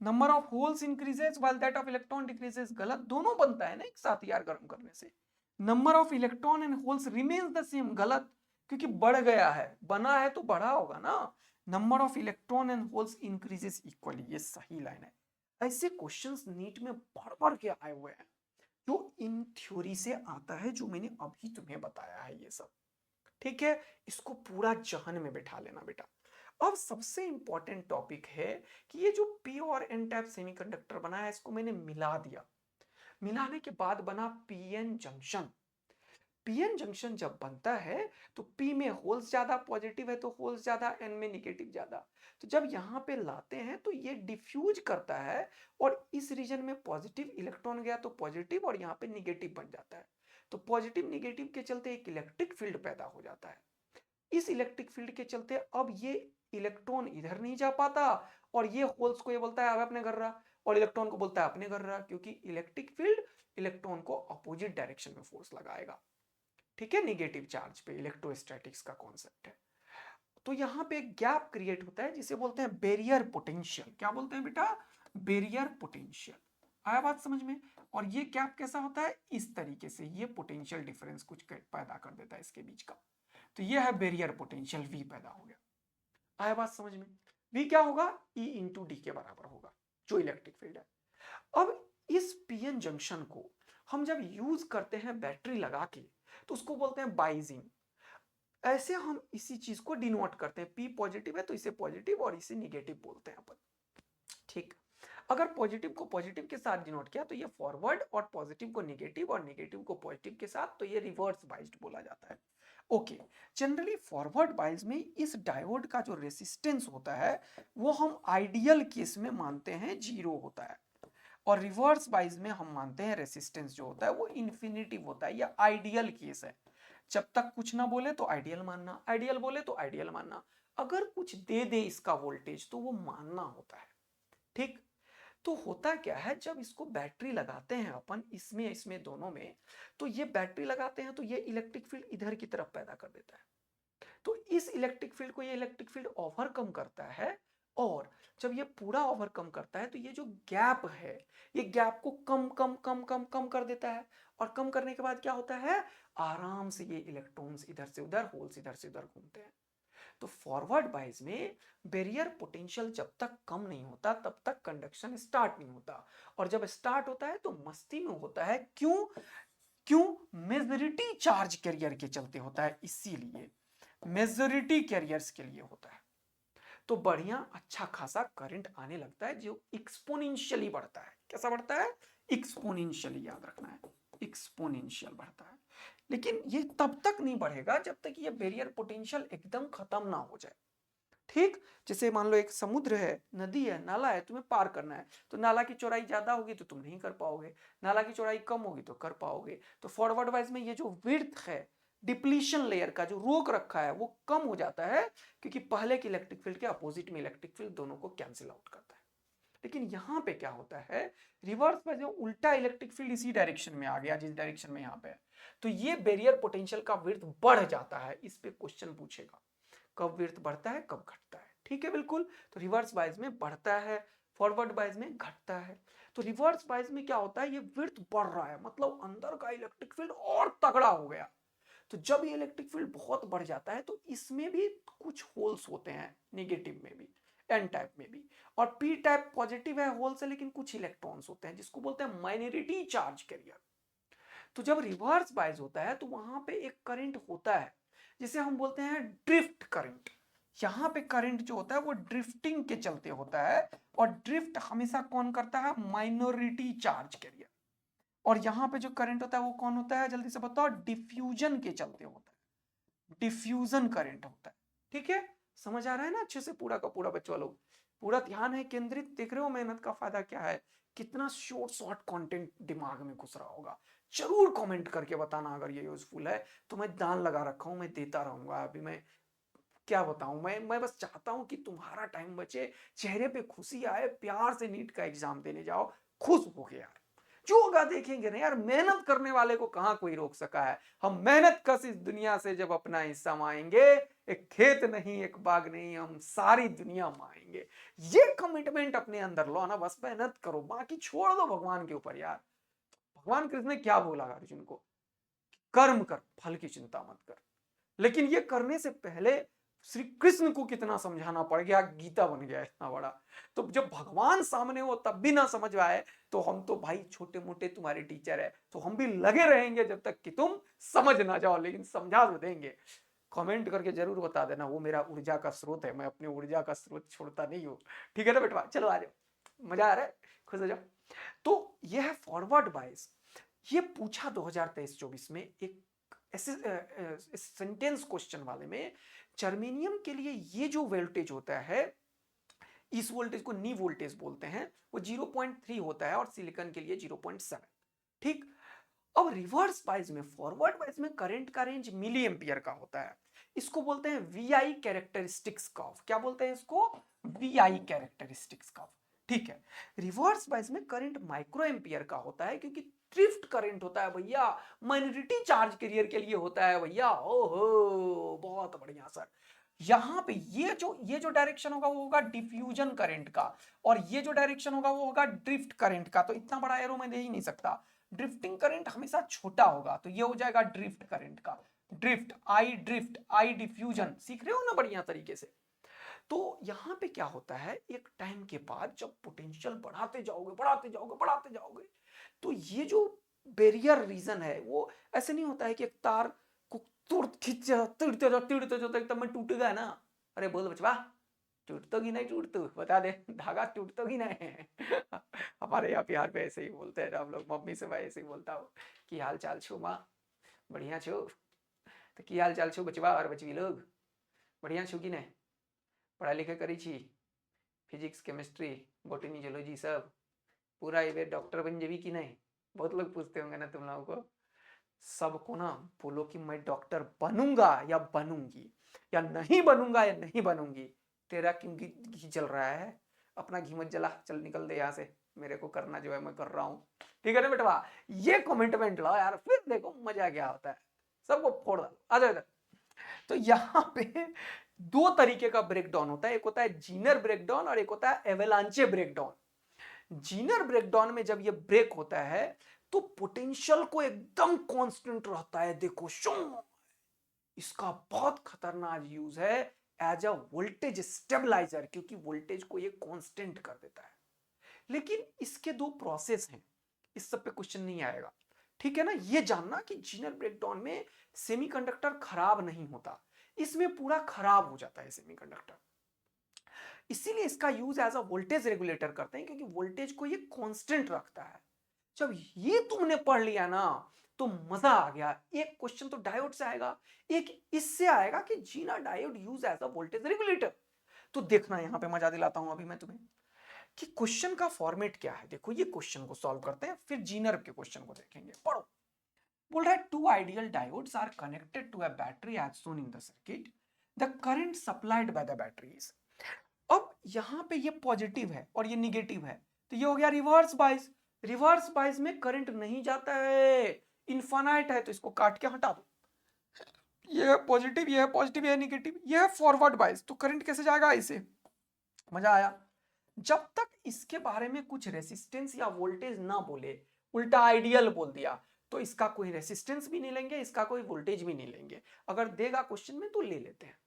Number of holes increases while that of electron decreases. गलत, दोनों बनता है ना एक साथ यार गर्म करने से। Number of electron and holes remains the same. गलत, क्योंकि बढ़ गया है, बना है तो बढ़ा होगा ना। Number of electron and holes increases equally, ये सही लाइन है। ऐसे क्वेश्चंस नीट में बढ़ के आए हुए हैं जो इन थ्योरी से आता है, जो मैंने अभी तुम्हें बताया है ये सब। ठीक है, इसको पूरा जहन में बिठा लेना बेटा। अब सबसे इंपॉर्टेंट टॉपिक है कि ये जो पी और एन टाइप सेमीकंडक्टर बना है इसको मैंने मिला दिया। मिलाने के बाद बना पीएन जंक्शन। पीएन जंक्शन जब बनता है तो पी में होल्स ज्यादा पॉजिटिव है तो होल्स ज्यादा, एन में निगेटिव ज्यादा। तो जब यहाँ पे लाते हैं तो ये डिफ्यूज करता है और इस रीजन में पॉजिटिव इलेक्ट्रॉन गया तो पॉजिटिव और यहाँ पे निगेटिव बन जाता है। तो पॉजिटिव निगेटिव के चलते एक इलेक्ट्रिक फील्ड पैदा हो जाता है। इस इलेक्ट्रिक फील्ड के चलते अब ये इलेक्ट्रॉन इधर नहीं जा पाता और ये होल्स को ये बोलता है अब अपने घर रहा, और इलेक्ट्रॉन को बोलता है अपने घर रहा, क्योंकि इलेक्ट्रिक फील्ड इलेक्ट्रॉन को अपोजिट डायरेक्शन में फोर्स लगाएगा। ठीक है, निगेटिव चार्ज पे इलेक्ट्रोस्टैटिक्स का कॉन्सेप्ट है। तो यहाँ पे गैप क्रिएट होता है जिसे बोलते हैं बैरियर पोटेंशियल। क्या बोलते हैं बेटा? Barrier potential. आया बात समझ में? और ये गैप कैसा होता है? इस तरीके से ये पोटेंशियल डिफरेंस कुछ पैदा कर देता है इसके बीच का। तो ये है बैरियर पोटेंशियल, V पैदा हो गया। आया बात समझ में? V क्या होगा? E इंटू डी के बराबर होगा, जो इलेक्ट्रिक फील्ड है। अब इस पीएन जंक्शन को हम जब यूज करते हैं बैटरी लगा के तो उसको बोलते हैं बाइजिंग। ऐसे हम इसी चीज को डिनोट करते हैं, P पॉजिटिव है तो इसे पॉजिटिव और इसे निगेटिव बोलते हैं अपन। ठीक, अगर पॉजिटिव को पॉजिटिव के साथ डिनोट किया तो ये फॉरवर्ड, और पॉजिटिव को निगेटिव और निगेटिव को पॉजिटिव के साथ तो ये रिवर्स बाइज्ड बोला जाता है। ओके, जनरली फॉरवर्ड बाइज में इस डायोड का जो रेसिस्टेंस होता है वो हम आइडियल केस में मानते हैं 0 होता है, और रिवर्स बाइज में हम मानते हैं रेसिस्टेंस जो होता है वो इन्फिनिटिव होता है। यह आइडियल केस है। जब तक कुछ ना बोले तो आइडियल मानना, आइडियल बोले तो आइडियल मानना। अगर कुछ दे दे इसका वोल्टेज तो वो मानना होता है। ठीक, तो होता क्या है जब इसको बैटरी लगाते हैं अपन, इसमें इसमें दोनों में, तो ये बैटरी लगाते हैं तो ये इलेक्ट्रिक फील्ड इधर की तरफ पैदा कर देता है। तो इस इलेक्ट्रिक फील्ड को ये इलेक्ट्रिक फील्ड ओवरकम करता है, और जब ये पूरा ओवरकम करता है तो ये जो गैप है ये गैप को कम कम कम कम कम कर देता है। और कम करने के बाद क्या होता है? आराम से ये इलेक्ट्रॉन्स इधर से उधर, होल्स इधर से उधर घूमते हैं। तो फॉरवर्ड बाइज में बैरियर पोटेंशियल जब तक कम नहीं होता तब तक कंडक्शन स्टार्ट नहीं होता, और जब स्टार्ट होता है तो मस्ती में होता है। क्यों? क्यों? मेजॉरिटी चार्ज कैरियर के चलते होता है, इसीलिए मेजॉरिटी कैरियर्स के लिए होता है। तो बढ़िया अच्छा खासा करंट आने लगता है जो एक्सपोनेंशियली बढ़ता है। कैसा बढ़ता है? एक्सपोनेंशियली, याद रखना है, एक्सपोनेंशियल बढ़ता है। लेकिन ये तब तक नहीं बढ़ेगा जब तक ये बैरियर पोटेंशियल एकदम खत्म ना हो जाए। ठीक, जैसे मान लो एक समुद्र है, नदी है, नाला है, तुम्हें पार करना है, तो नाला की चौड़ाई ज्यादा होगी तो तुम नहीं कर पाओगे, नाला की चौड़ाई कम होगी तो कर पाओगे। तो फॉरवर्ड वाइज में ये जो विड्थ है, डिप्लीशन लेयर का जो रोक रखा है वो कम हो जाता है, क्योंकि पहले की इलेक्ट्रिक फील्ड के अपोजिट में इलेक्ट्रिक फील्ड दोनों को कैंसिल आउट करता है। लेकिन यहां पे क्या होता है? रिवर्स में जो उल्टा इलेक्ट्रिक फील्ड इसी डायरेक्शन में आ गया जिस डायरेक्शन में यहाँ पे है, तो ये बैरियर पोटेंशियल का विड्थ बढ़ जाता है। इस पे क्वेश्चन पूछेगा कब विड्थ बढ़ता है कब घटता है। ठीक है, बिल्कुल। तो रिवर्स बाइज में बढ़ता है, फॉरवर्ड बाइज में घटता है। तो रिवर्स बायस में क्या होता है, ये विड्थ बढ़ रहा है, मतलब अंदर का इलेक्ट्रिक फील्ड और तगड़ा हो गया। तो जब ये इलेक्ट्रिक फील्ड बहुत बढ़ जाता है तो इसमें भी कुछ होल्स होते हैं, नेगेटिव में भी, एन टाइप में भी, और पी टाइप पॉजिटिव है होल से, लेकिन कुछ इलेक्ट्रॉन्स होते हैं जिसको बोलते हैं माइनॉरिटी चार्ज कैरियर। तो जब रिवर्स बायस होता है तो वहां पे एक करंट होता है जिसे हम बोलते हैं ड्रिफ्ट करंट। यहां पे करंट जो होता है वो ड्रिफ्टिंग के चलते होता है, और ड्रिफ्ट हमेशा कौन करता है, माइनॉरिटी चार्ज कैरियर। और यहां पे जो करंट होता है वो कौन होता है, जल्दी से बताओ, डिफ्यूजन के चलते होता है, डिफ्यूजन करंट होता है। ठीक है, समझ आ रहा है ना अच्छे से पूरा का पूरा बच्चों लोग, पूरा ध्यान है केंद्रित, देख रहे हो मेहनत का फायदा क्या है, कितना शॉर्ट शॉर्ट कंटेंट दिमाग में घुस रहा होगा। जरूर कमेंट करके बताना अगर ये यूजफुल है तो, मैं दान लगा रखा हूं, मैं देता रहूंगा। अभी मैं क्या बताऊं, मैं बस चाहता हूं कि तुम्हारा टाइम बचे, चेहरे पे खुशी आए, प्यार से नीट का एग्जाम देने जाओ खुश होके यार। जो होगा देखेंगे ना यार, मेहनत करने वाले को कहां कोई रोक सका है। हम मेहनत कश इस दुनिया से जब अपना हिस्सा माएंगे, एक खेत नहीं एक बाग नहीं, हम सारी दुनिया माएंगे। ये कमिटमेंट अपने अंदर लो ना, बस मेहनत करो, बाकी छोड़ दो भगवान के ऊपर यार। भगवान कृष्ण ने क्या बोला अर्जुन को, कर्म कर, फल की चिंता मत कर। लेकिन ये करने से पहले श्री कृष्ण को कितना समझाना पड़ गया, गीता बन गया इतना बड़ा। तो जब भगवान सामने हो तब भी ना समझ आए तो हम तो भाई छोटे मोटे तुम्हारे टीचर है, तो हम भी लगे रहेंगे जब तक कि तुम समझ ना जाओ, लेकिन समझा तो देंगे। कमेंट करके जरूर बता देना, वो मेरा ऊर्जा का स्रोत है, मैं अपनी ऊर्जा का स्रोत छोड़ता नहीं हूँ। ठीक है ना बेटवा, चलो आ जाओ, मजा आ रहा है, खुश हो जाओ। तो यह है फॉरवर्ड बायस। ये पूछा 2023-24 में एक ऐसे सेंटेंस क्वेश्चन वाले में, जर्मेनियम के लिए ये जो वोल्टेज होता है, इस वोल्टेज को नी वोल्टेज बोलते हैं, वो 0.3 होता है, और सिलिकॉन के लिए 0.7। ठीक, अब रिवर्स बायस में, फॉरवर्ड बायस में करंट का रेंज मिली एम्पियर का होता है। इसको बोलते हैं वीआई कैरेक्टरिस्टिक्स कर्व। क्या बोलते हैं इसको, वीआई कैरेक्टरिस्टिक्स कर्व। ठीक है, रिवर्स बायस में करंट माइक्रो एम्पियर का होता है, क्योंकि ड्रिफ्ट करंट होता है भैया, माइनॉरिटी चार्ज कैरियर के लिए होता है भैया। ओहो बहुत बढ़िया सर। यहां पे ये जो डायरेक्शन होगा वो होगा डिफ्यूजन करंट का, और ये जो डायरेक्शन होगा वो होगा ड्रिफ्ट करंट का। तो इतना बड़ा एरो मैं दे ही नहीं सकता, ड्रिफ्टिंग करंट हमेशा छोटा होगा, तो ये हो जाएगा ड्रिफ्ट करंट का। ड्रिफ्ट आई डिफ्यूजन, सीख रहे हो ना बढ़िया तरीके से। तो यहां पे क्या होता है, एक टाइम के बाद जब पोटेंशियल बढ़ाते जाओगे बढ़ाते जाओगे बढ़ाते जाओगे, तो ये जो बैरियर रीजन है वो ऐसे नहीं होता है कि एक तार को तिड़ते जाओ एकदम में टूटेगा ना। अरे बोल बचवा, टूट तो की नहीं, टूट तो बता दे, धागा टूट तो की नहीं। हमारे यहाँ बिहार पे ऐसे ही बोलते हैं हम लोग, मम्मी से मैं ऐसे ही बोलता हूँ कि हाल चाल छो माँ, बढ़िया छो, तो की हाल चाल छो बचवा और बचवी लोग, बढ़िया छो कि नहीं, पढ़ाई लिखाई करी छी, फिजिक्स केमिस्ट्री बॉटनी जूलॉजी सब पूरा ये डॉक्टर बन जेबी कि नहीं। बहुत लोग पूछते होंगे ना तुम लोगों को, सबको ना बोलो कि मैं डॉक्टर बनूंगा या बनूंगी, या नहीं बनूंगा या नहीं बनूंगी। तेरा क्यों घी चल रहा है, अपना घी मत जला, चल निकल दे यहाँ से, मेरे को करना जो है मैं कर रहा हूँ। ठीक है ना बेटवा, ये कमिटमेंट लो यार, फिर देखो मजा क्या होता है, सबको फोड़ डालो, आ जाओ इधर। तो यहाँ पे दो तरीके का ब्रेकडाउन होता है, एक होता है जीनर ब्रेकडाउन और एक होता है एवेलांचे ब्रेकडाउन। जीनर ब्रेकडाउन में जब ये ब्रेक होता है तो पोटेंशियल को एकदम कांस्टेंट रहता है, देखो शो, इसका बहुत खतरनाक यूज है एज अ वोल्टेज स्टेबलाइजर, क्योंकि वोल्टेज को ये कांस्टेंट कर देता है। लेकिन इसके दो प्रोसेस हैं, इस सब पे क्वेश्चन नहीं आएगा। ठीक है ना, ये जानना कि जीनर ब्रेकडाउन में सेमीकंडक्टर खराब नहीं होता, इसमें पूरा खराब हो जाता है सेमीकंडक्टर। इसीलिए इसका use as a voltage regulator करते हैं, क्योंकि वोल्टेज को ये कांस्टेंट रखता है। जब ये तुमने पढ़ लिया ना तो मजा आ गया। एक क्वेश्चन तो डायोड से आएगा, एक इससे आएगा कि Zener diode use as a voltage regulator. तो देखना यहां पे मजा दिलाता हूं अभी मैं तुम्हें कि क्वेश्चन का फॉर्मेट क्या है। देखो ये क्वेश्चन को सॉल्व करते हैं, फिर जीनर के क्वेश्चन को देखेंगे। पढ़ो, बोल रहा है two ideal diodes are connected to a battery as shown in the circuit, the current supplied by the batteries. अब यहां पे ये पॉजिटिव है और ये निगेटिव है, तो ये हो गया रिवर्स बायस। रिवर्स बायस में करंट नहीं जाता है, इनफाइनाइट है, तो इसको काट के हटा दो। ये है पॉजिटिव, ये है पॉजिटिव, ये है निगेटिव, ये है फॉरवर्ड बायस, तो करंट कैसे जाएगा ऐसे। मजा आया। जब तक इसके बारे में कुछ रेसिस्टेंस या वोल्टेज ना बोले, उल्टा आइडियल बोल दिया, तो इसका कोई रेसिस्टेंस भी नहीं लेंगे, इसका कोई वोल्टेज भी नहीं लेंगे। अगर देगा क्वेश्चन में तो ले लेते हैं।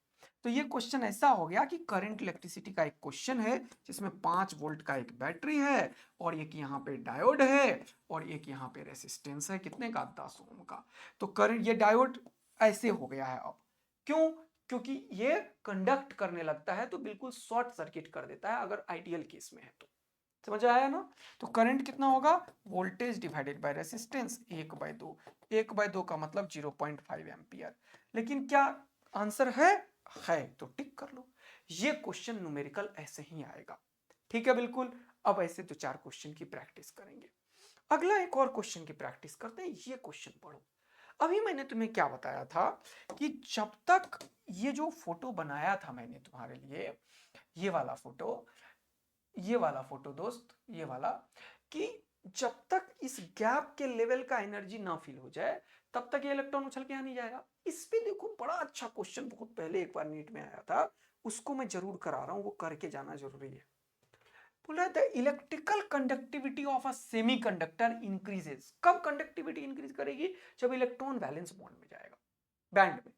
तो ये क्वेश्चन ऐसा हो गया कि करंट इलेक्ट्रिसिटी का एक क्वेश्चन है जिसमें 5 वोल्ट का एक बैटरी है और एक यहाँ पे डायोड है और एक यहाँ पे रेसिस्टेंस है, कितने का, 10 ओम का। तो करंट, ये डायोड ऐसे हो गया है। अब क्यों? क्योंकि ये कंडक्ट करने लगता है तो बिल्कुल शॉर्ट सर्किट कर देता है अगर आइडियल केस में है तो। समझ आया ना? तो करंट कितना होगा, वोल्टेज डिवाइडेड बाय रेसिस्टेंस 1/2। 1/2 का मतलब 0.5 एम्पियर। लेकिन क्या आंसर है तो टिक कर लो। ये क्वेश्चन न्यूमेरिकल ऐसे ही आएगा। ठीक है, बिल्कुल। अब ऐसे तो 4 क्वेश्चन की प्रैक्टिस करेंगे। अगला एक और क्वेश्चन की प्रैक्टिस करते हैं। ये क्वेश्चन पढ़ो। अभी मैंने तुम्हें क्या बताया था कि जब तक ये जो फोटो बनाया था मैंने तुम्हारे लिए, ये वाला फोटो दोस्त, ये वाला, कि जब तक इस गैप के लेवल का एनर्जी ना फील हो जाए तब तक ये इलेक्ट्रॉन उछल के यहाँ नहीं जाएगा। इस पे देखो, बड़ा अच्छा क्वेश्चन बहुत पहले एक बार नीट में आया था, उसको मैं जरूर करा रहा हूं, वो करके जाना जरूरी है। बोला the electrical conductivity of a semiconductor increases. कब कंडक्टिविटी इंक्रीज करेगी? जब इलेक्ट्रॉन वैलेंस बॉन्ड में जाएगा, बैंड में।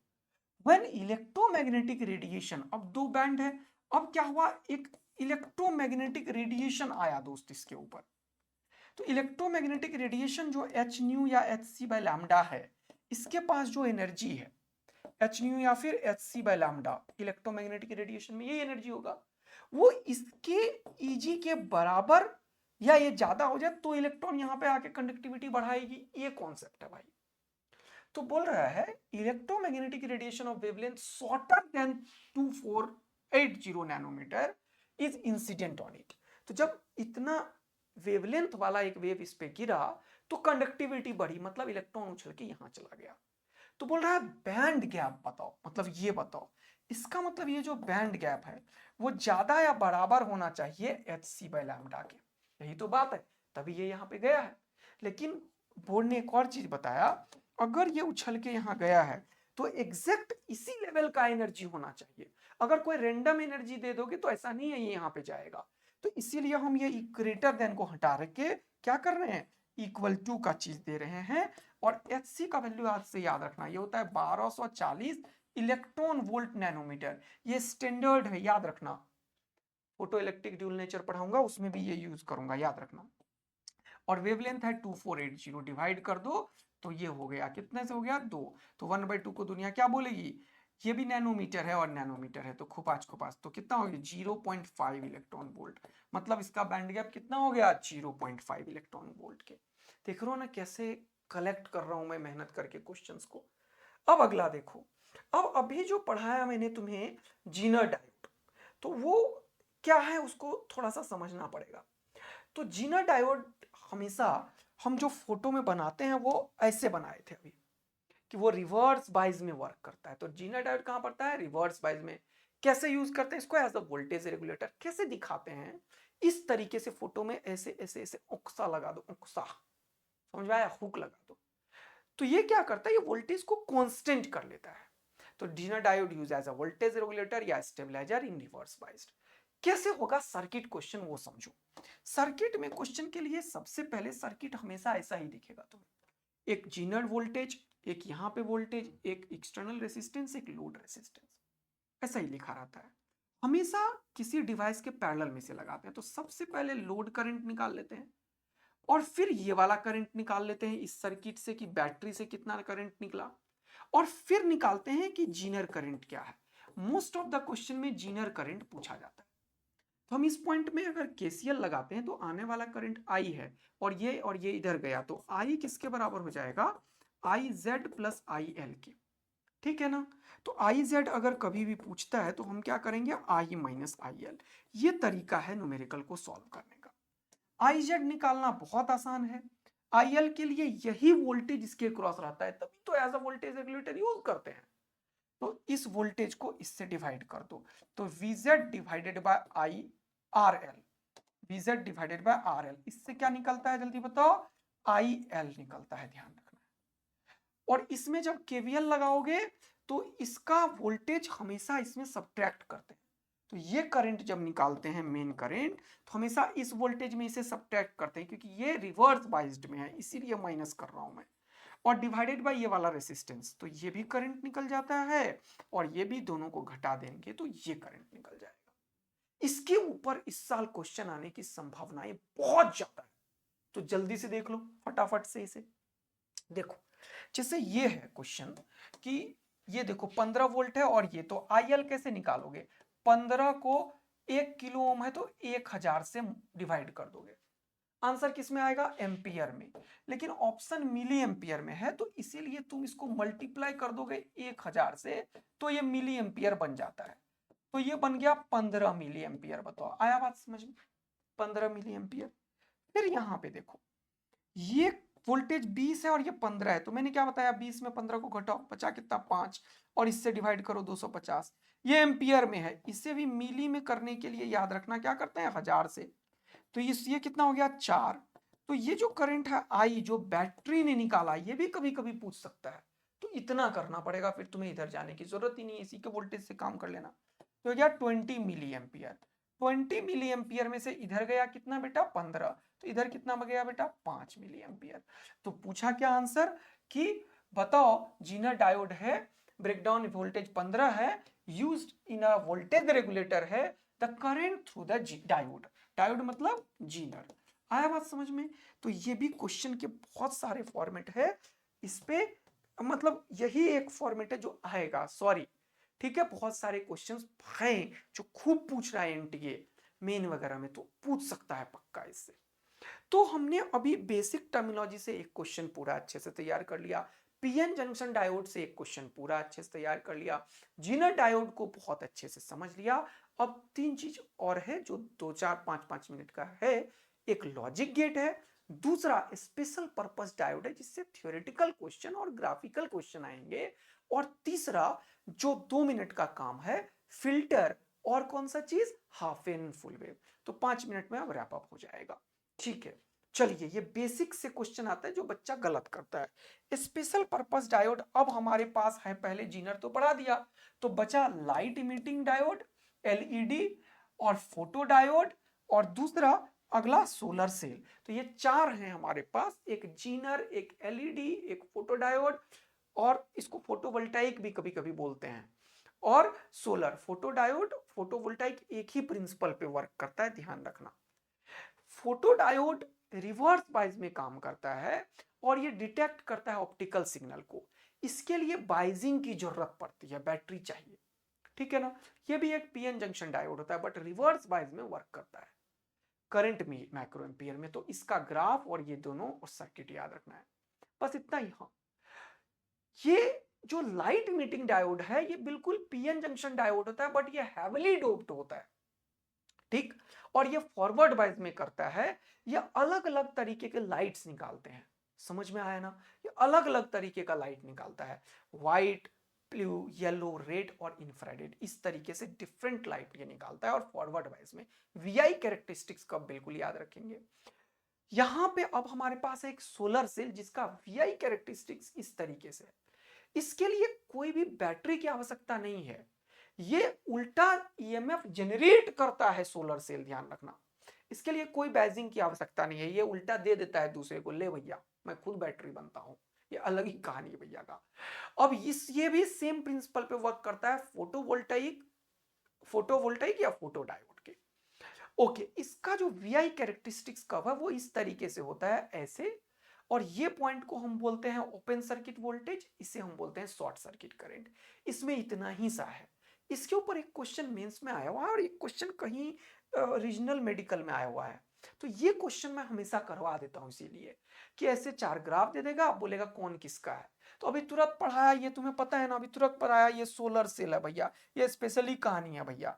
व्हेन इलेक्ट्रोमैग्नेटिक रेडिएशन, अब 2 बैंड है, अब क्या हुआ, एक इलेक्ट्रोमैग्नेटिक रेडिएशन आया दोस्त इसके ऊपर। तो इलेक्ट्रोमैग्नेटिक रेडिएशन जो एच न्यू या एच सी बाय लैम्डा है, इसके पास जो एनर्जी है एच न्यू या फिर H C by lambda, electromagnetic radiation में ये एनर्जी होगा, वो इसके ईजी के बराबर या ये ज्यादा हो जाए तो इलेक्ट्रॉन यहां पे आके कंडक्टिविटी बढ़ाएगी। ये कॉन्सेप्ट है भाई। तो बोल रहा है electromagnetic radiation of wavelength shorter than 2480 nanometer is incident on it. तो जब इतना वेवलेंथ वाला एक वेव इस पे गिरा तो कंडक्टिविटी बढ़ी, मतलब इलेक्ट्रॉन उछल के यहां चला गया। तो बोल रहा है बैंड गैप बताओ, मतलब ये बताओ। इसका मतलब ये जो बैंड गैप है वो ज्यादा या बराबर होना चाहिए एच सी बाय लैम्डा के। यही तो बात है, तभी ये यहां पे गया है। लेकिन बोर्ड ने एक और चीज बताया, अगर ये उछल के यहां गया है तो एग्जैक्ट इसी लेवल का एनर्जी होना चाहिए। अगर कोई रेंडम एनर्जी दे दोगे तो ऐसा नहीं है ये यहां पे जाएगा। तो इसीलिए हम ये ग्रेटर देन को हटा के क्या कर रहे हैं, इक्वल टू का चीज दे रहे हैं। और एच सी का वैल्यू आज से याद रखना, ये होता है 1240 इलेक्ट्रॉन वोल्ट नैनोमीटर। ये स्टैंडर्ड है, याद रखना। फोटो इलेक्ट्रिक ड्यूल नेचर पढ़ाऊंगा उसमें भी ये यूज करूंगा, याद रखना। और वेवलेंथ है 2480, डिवाइड कर दो तो ये हो गया, कितने से हो गया, 2। तो 1/2 को दुनिया क्या बोलेगी, ये भी नैनोमीटर है और नैनोमीटर है, तो खुपाच खुपाच तो कितना हो गया, 0.5 इलेक्ट्रॉन वोल्ट। मतलब इसका बैंड गैप कितना हो गया, 0.5 इलेक्ट्रॉन वोल्ट के। देख रहे हो ना कैसे कलेक्ट कर रहा हूं मैं मेहनत करके क्वेश्चंस को। अब अगला देखो, अब अभी जो पढ़ाया मैंने तुम्हें जीनर डायोड, तो वो क्या है उसको थोड़ा सा समझना पड़ेगा। तो जीनर डायोड हमेशा हम जो फोटो में बनाते हैं वो ऐसे बनाए थे अभी, कि वो रिवर्स बाइज में वर्क करता है। तो जीनर डायोड कहां पड़ता है, रिवर्स बाइज में। कैसे यूज करते हैं इसको, एज अ वोल्टेज रेगुलेटर। कैसे दिखाते हैं, इस तरीके से फोटो में ऐसे ऐसे ऐसे उकसा लगा दो, उकसा, समझ में आया, हुक लगा दो। तो ये क्या करता है, ये वोल्टेज को कांस्टेंट कर लेता है। तो Zener diode use as a voltage regulator या स्टेबलाइजर इन रिवर्स बाइज्ड। कैसे होगा सर्किट क्वेश्चन वो समझो। सर्किट में क्वेश्चन के लिए सबसे पहले सर्किट हमेशा ऐसा ही दिखेगा तुम्हें, एक जीनर वोल्टेज, एक यहां पे वोल्टेज, एक एक्सटर्नल रेसिस्टेंस, एक लोड रेसिस्टेंस, ऐसा ही लिखा रहता है। हमेशा किसी डिवाइस के पैरेलल में से लगाते हैं। तो सबसे पहले लोड करंट निकाल लेते हैं और फिर ये वाला करंट निकाल लेते हैं इस सर्किट से कि बैटरी से कितना करंट निकला, और फिर निकालते हैं कि जीनर करंट क्या है। मोस्ट ऑफ द क्वेश्चन में जीनर करंट पूछा जाता है। तो हम इस पॉइंट में अगर केसीएल लगाते हैं तो आने वाला करंट आई है और ये इधर गया, तो आई किसके बराबर हो जाएगा, I Z plus I L के। ठीक है ना? तो आई जेड अगर कभी भी पूछता है तो हम क्या करेंगे, आई माइनस आई एल। ये तरीका है न्यूमेरिकल को सॉल्व करने का। आई जेड निकालना बहुत आसान है। आई एल के लिए यही वोल्टेज इसके क्रॉस रहता है, तभी तो as a voltage regulator use करते हैं। तो इस वोल्टेज को इससे डिवाइड कर दो, तो VZ divided by I R L, VZ divided by R L, इससे क्या निकलता है जल्दी बताओ, आई एल निकलता है, ध्यान रखना। और इसमें जब केवीएल लगाओगे तो इसका वोल्टेज हमेशा इसमें सब्ट्रैक्ट करते हैं। तो ये करंट जब निकालते हैं मेन करंट, तो हमेशा इस वोल्टेज में इसे सब्ट्रैक्ट करते हैं, क्योंकि ये रिवर्स बाइज्ड में है इसीलिए माइनस कर रहा हूं मैं, और डिवाइडेड बाय ये वाला रेसिस्टेंस, तो ये भी करंट निकल जाता है और ये भी, दोनों को घटा देंगे तो ये करंट निकल जाएगा। इसके ऊपर इस साल क्वेश्चन आने की संभावनाएं बहुत ज्यादा है, तो जल्दी से देख लो फटाफट से इसे देखो। जैसे ये है क्वेश्चन कि ये देखो 15 वोल्ट है और ये, तो आईएल कैसे निकालोगे? 15 को 1 किलो ओम है तो 1000 से डिवाइड कर दोगे, आंसर किस में आएगा? एम्पियर में। लेकिन ऑप्शन मिली एम्पियर में है, तो इसीलिए तुम इसको मल्टीप्लाई कर दोगे 1000 से, तो ये मिली एम्पियर बन जाता है, तो ये बन गया 15 मिली एम्पियर। बताओ आया बात समझ में? 15 मिली एम्पियर। फिर यहां पे देखो, ये वोल्टेज 20 है और ये 15 है, तो मैंने क्या बताया? 20 में 15 को घटाओ, बचा कितना? 5, और इससे डिवाइड करो 250। ये एम्पियर में है, इसे भी मिली में करने के लिए याद रखना क्या करते हैं? 1000 से, तो ये कितना हो गया? 4। तो ये जो करंट है आई, जो बैटरी ने निकाला, ये भी कभी कभी पूछ सकता है, तो इतना करना पड़ेगा, फिर तुम्हें इधर जाने की जरूरत ही नहीं है, इसी के वोल्टेज से काम कर लेना। तो हो गया 20 मिली एम्पियर। 20 मिली एम्पियर में से इधर गया कितना बेटा? 15, तो इधर कितना गया बेटा? 5 मिली एम्पियर। तो पूछा क्या आंसर कि बताओ जीनर डायोड है, ब्रेकडाउन वोल्टेज 15 है, used in a voltage regulator है, the current through the diode, diode मतलब जीनर। आया बात समझ में? तो ये भी क्वेश्चन के बहुत सारे फॉर्मेट है, इस पे मतलब यही एक फॉर्मेट है जो आएगा, सॉरी ठीक है, बहुत सारे क्वेश्चंस हैं जो खूब पूछ रहा है एनटीए मेन वगैरह में, तो पूछ सकता है पक्का इससे। तो हमने अभी बेसिक टर्मिनोलॉजी से एक क्वेश्चन पूरा अच्छे से तैयार कर लिया, पीएन जंक्शन डायोड से एक क्वेश्चन पूरा अच्छे से तैयार कर लिया, जीनर डायोड को बहुत अच्छे से समझ लिया। अब 3 चीज और है जो 2 4 5 5 मिनट का है। एक लॉजिक गेट है, दूसरा स्पेशल पर्पस डायोड है जिससे थ्योरेटिकल क्वेश्चन और ग्राफिकल क्वेश्चन आएंगे, और तीसरा जो 2 मिनट का काम है फिल्टर, और कौन सा चीज? Half wave full wave. तो 5 मिनट में अब रैप अप हो जाएगा। ठीक है, चलिए ये बेसिक से क्वेश्चन आता है जो बच्चा गलत करता है। स्पेशल पर्पस डायोड अब हमारे पास है, पहले जीनर तो पढ़ा दिया, तो बचा लाइट इमिटिंग डायोड, एलईडी, और फोटो डायोड, और दूसरा अगला सोलर सेल। तो ये 4 हैं हमारे पास, एक जीनर, एक एलईडी, एक फोटो डायोड, और इसको फोटोवोल्टाइक भी कभी कभी बोलते हैं, और सोलर। फोटो डायोड फोटोवोल्टाइक एक ही प्रिंसिपल पे वर्क करता है, ध्यान रखना। फोटो डायोड रिवर्स बाइज में काम करता है और ये डिटेक्ट करता है ऑप्टिकल सिग्नल को, इसके लिए बाइजिंग की जरूरत पड़ती है, बैटरी चाहिए, ठीक है ना। ये भी एक पीएन जंक्शन डायोड होता है बट रिवर्स बाइज में वर्क करता है करंट में माइक्रो एम्पियर में। तो इसका ग्राफ और ये दोनों और सर्किट याद रखना है, बस इतना ही। हाँ, ये जो लाइट इमिटिंग डायोड है ये बिल्कुल पीएन जंक्शन डायोड होता है बट ये हैवीली डोप्ड होता है, ठीक, और ये फॉरवर्ड बाइज में करता है। ये अलग अलग तरीके के लाइट्स निकालते हैं, समझ में आया ना? ये अलग अलग तरीके का लाइट निकालता है, व्हाइट, ब्लू, येलो, रेड और इंफ्रारेड, इस तरीके से डिफरेंट लाइट ये निकालता है और फॉरवर्ड वाइज में। वीआई कैरेक्टरिस्टिक्स का बिल्कुल याद रखेंगे। यहां पे अब हमारे पास है एक सोलर सेल जिसका वीआई कैरेक्टरिस्टिक्स इस तरीके से है। इसके लिए कोई भी बैटरी की आवश्यकता नहीं है, ये उल्टा ईएमएफ जनरेट करता है सोलर सेल, ध्यान रखना। इसके लिए कोई बैजिंग की आवश्यकता नहीं है, ये उल्टा दे देता है दूसरे को, ले भैया मैं खुद बैटरी बनता हूं। ये अलग ही कहानी है भैया का। अब इस ये भी सेम प्रिंसिपल पे वर्क करता है, फोटोवोल्टाइक या फोटो डायोड के। ओके, इसका जो वीआई कैरेक्टरिस्टिक्स कर्व है वो इस तरीके से होता है, ऐसे, और ये पॉइंट को हम बोलते हैं ओपन सर्किट वोल्टेज, इसे हम बोलते हैं शॉर्ट सर्किट करंट। इसमें इतना ही सा है। इसके ऊपर एक क्वेश्चन मेंस में आया हुआ है और एक क्वेश्चन कहीं रीजनल मेडिकल में आया हुआ है, तो ये क्वेश्चन मैं हमेशा करवा देता हूं, इसीलिए कि ऐसे 4 ग्राफ दे देगा, बोलेगा कौन किसका है। तो अभी तुरंत पढ़ाया, ये तुम्हें पता है ना, अभी तुरंत पढ़ाया, ये सोलर सेल है भैया, ये स्पेशली कहानी है भैया।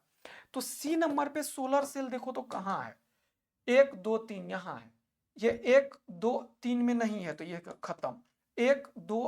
तो सी नंबर पे सोलर सेल देखो तो कहां है? 1 2 3 यहां है, ये 1 2 3 में नहीं है तो ये खत्म, 1 2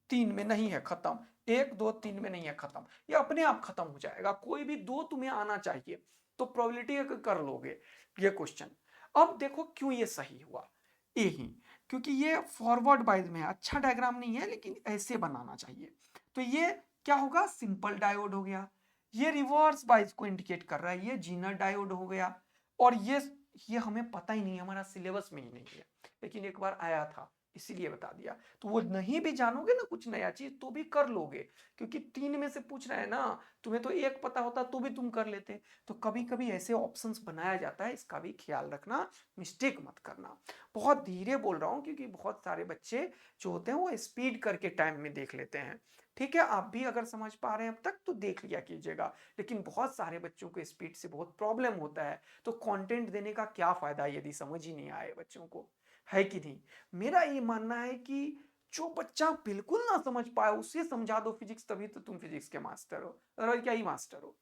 3 में नहीं है खत्म, 1 2 3 में नहीं है खत्म, ये अपने आप खत्म हो जाएगा। कोई भी 2 तुम्हें आना चाहिए तो प्रोबेबिलिटी कर लोगे ये क्वेश्चन। अब देखो क्यों ये सही हुआ, यही क्योंकि ये फॉरवर्ड बाइज में है। अच्छा डायग्राम नहीं है लेकिन ऐसे बनाना चाहिए। तो ये क्या होगा? सिंपल डायोड हो गया। ये रिवर्स बाइस को इंडिकेट कर रहा है, ये जीनर डायोड हो गया। और ये हमें पता ही नहीं, हमारा सिलेबस में ही नहीं है, लेकिन एक बार आया था इसीलिए बता दिया। तो वो नहीं भी जानोगे ना कुछ नया चीज तो भी कर लोगे, क्योंकि 3 में से पूछ रहा है ना, तुम्हें तो एक पता होता तो भी तुम कर लेते। तो कभी कभी ऐसे ऑप्शंस बनाया जाता है, इसका भी ख्याल रखना, मिस्टेक मत करना। बहुत धीरे बोल रहा हूँ क्योंकि बहुत सारे बच्चे जो होते हैं वो स्पीड करके टाइम में देख लेते हैं। ठीक है, आप भी अगर समझ पा रहे हैं अब तक तो देख लिया कीजिएगा, लेकिन बहुत सारे बच्चों को स्पीड से बहुत प्रॉब्लम होता है, तो कंटेंट देने का क्या फायदा यदि समझ ही नहीं आए बच्चों को, है कि नहीं। मेरा ये मानना है कि जो बच्चा बिल्कुल ना समझ पाए उसे समझा दो फिजिक्स, तभी तो तुम फिजिक्स के मास्टर हो, अदरवाइज क्या ही मास्टर हो।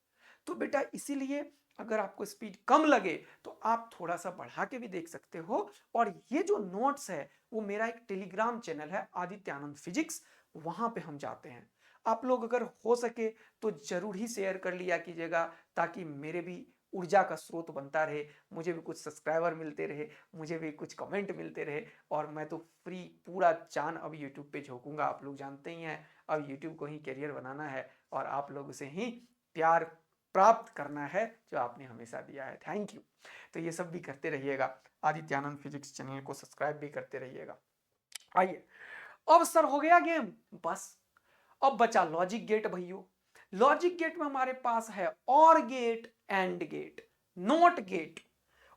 तो बेटा इसीलिए अगर आपको स्पीड कम लगे तो आप थोड़ा सा बढ़ा के भी देख सकते हो। और ये जो नोट्स है वो मेरा एक टेलीग्राम चैनल है आदित्य आनंद फिजिक्स, वहां पे हम जाते हैं। आप लोग अगर हो सके तो जरूर ही शेयर कर लिया कीजिएगा, ताकि मेरे भी ऊर्जा का स्रोत बनता रहे, मुझे भी कुछ सब्सक्राइबर मिलते रहे, मुझे भी कुछ कमेंट मिलते रहे। और मैं तो फ्री पूरा जान अब यूट्यूब पे झोंकूंगा, आप लोग जानते ही हैं अब यूट्यूब को ही करियर बनाना है, और आप लोगों से ही प्यार प्राप्त करना है जो आपने हमेशा दिया है। Thank you. तो ये सब भी करते रहिएगा, आदित्य आनंद फिजिक्स चैनल को सब्सक्राइब भी करते रहिएगा। आइए, अब सर हो गया गेम, बस अब बचा लॉजिक गेट भैया। लॉजिक गेट में हमारे पास है or gate, and gate, not gate,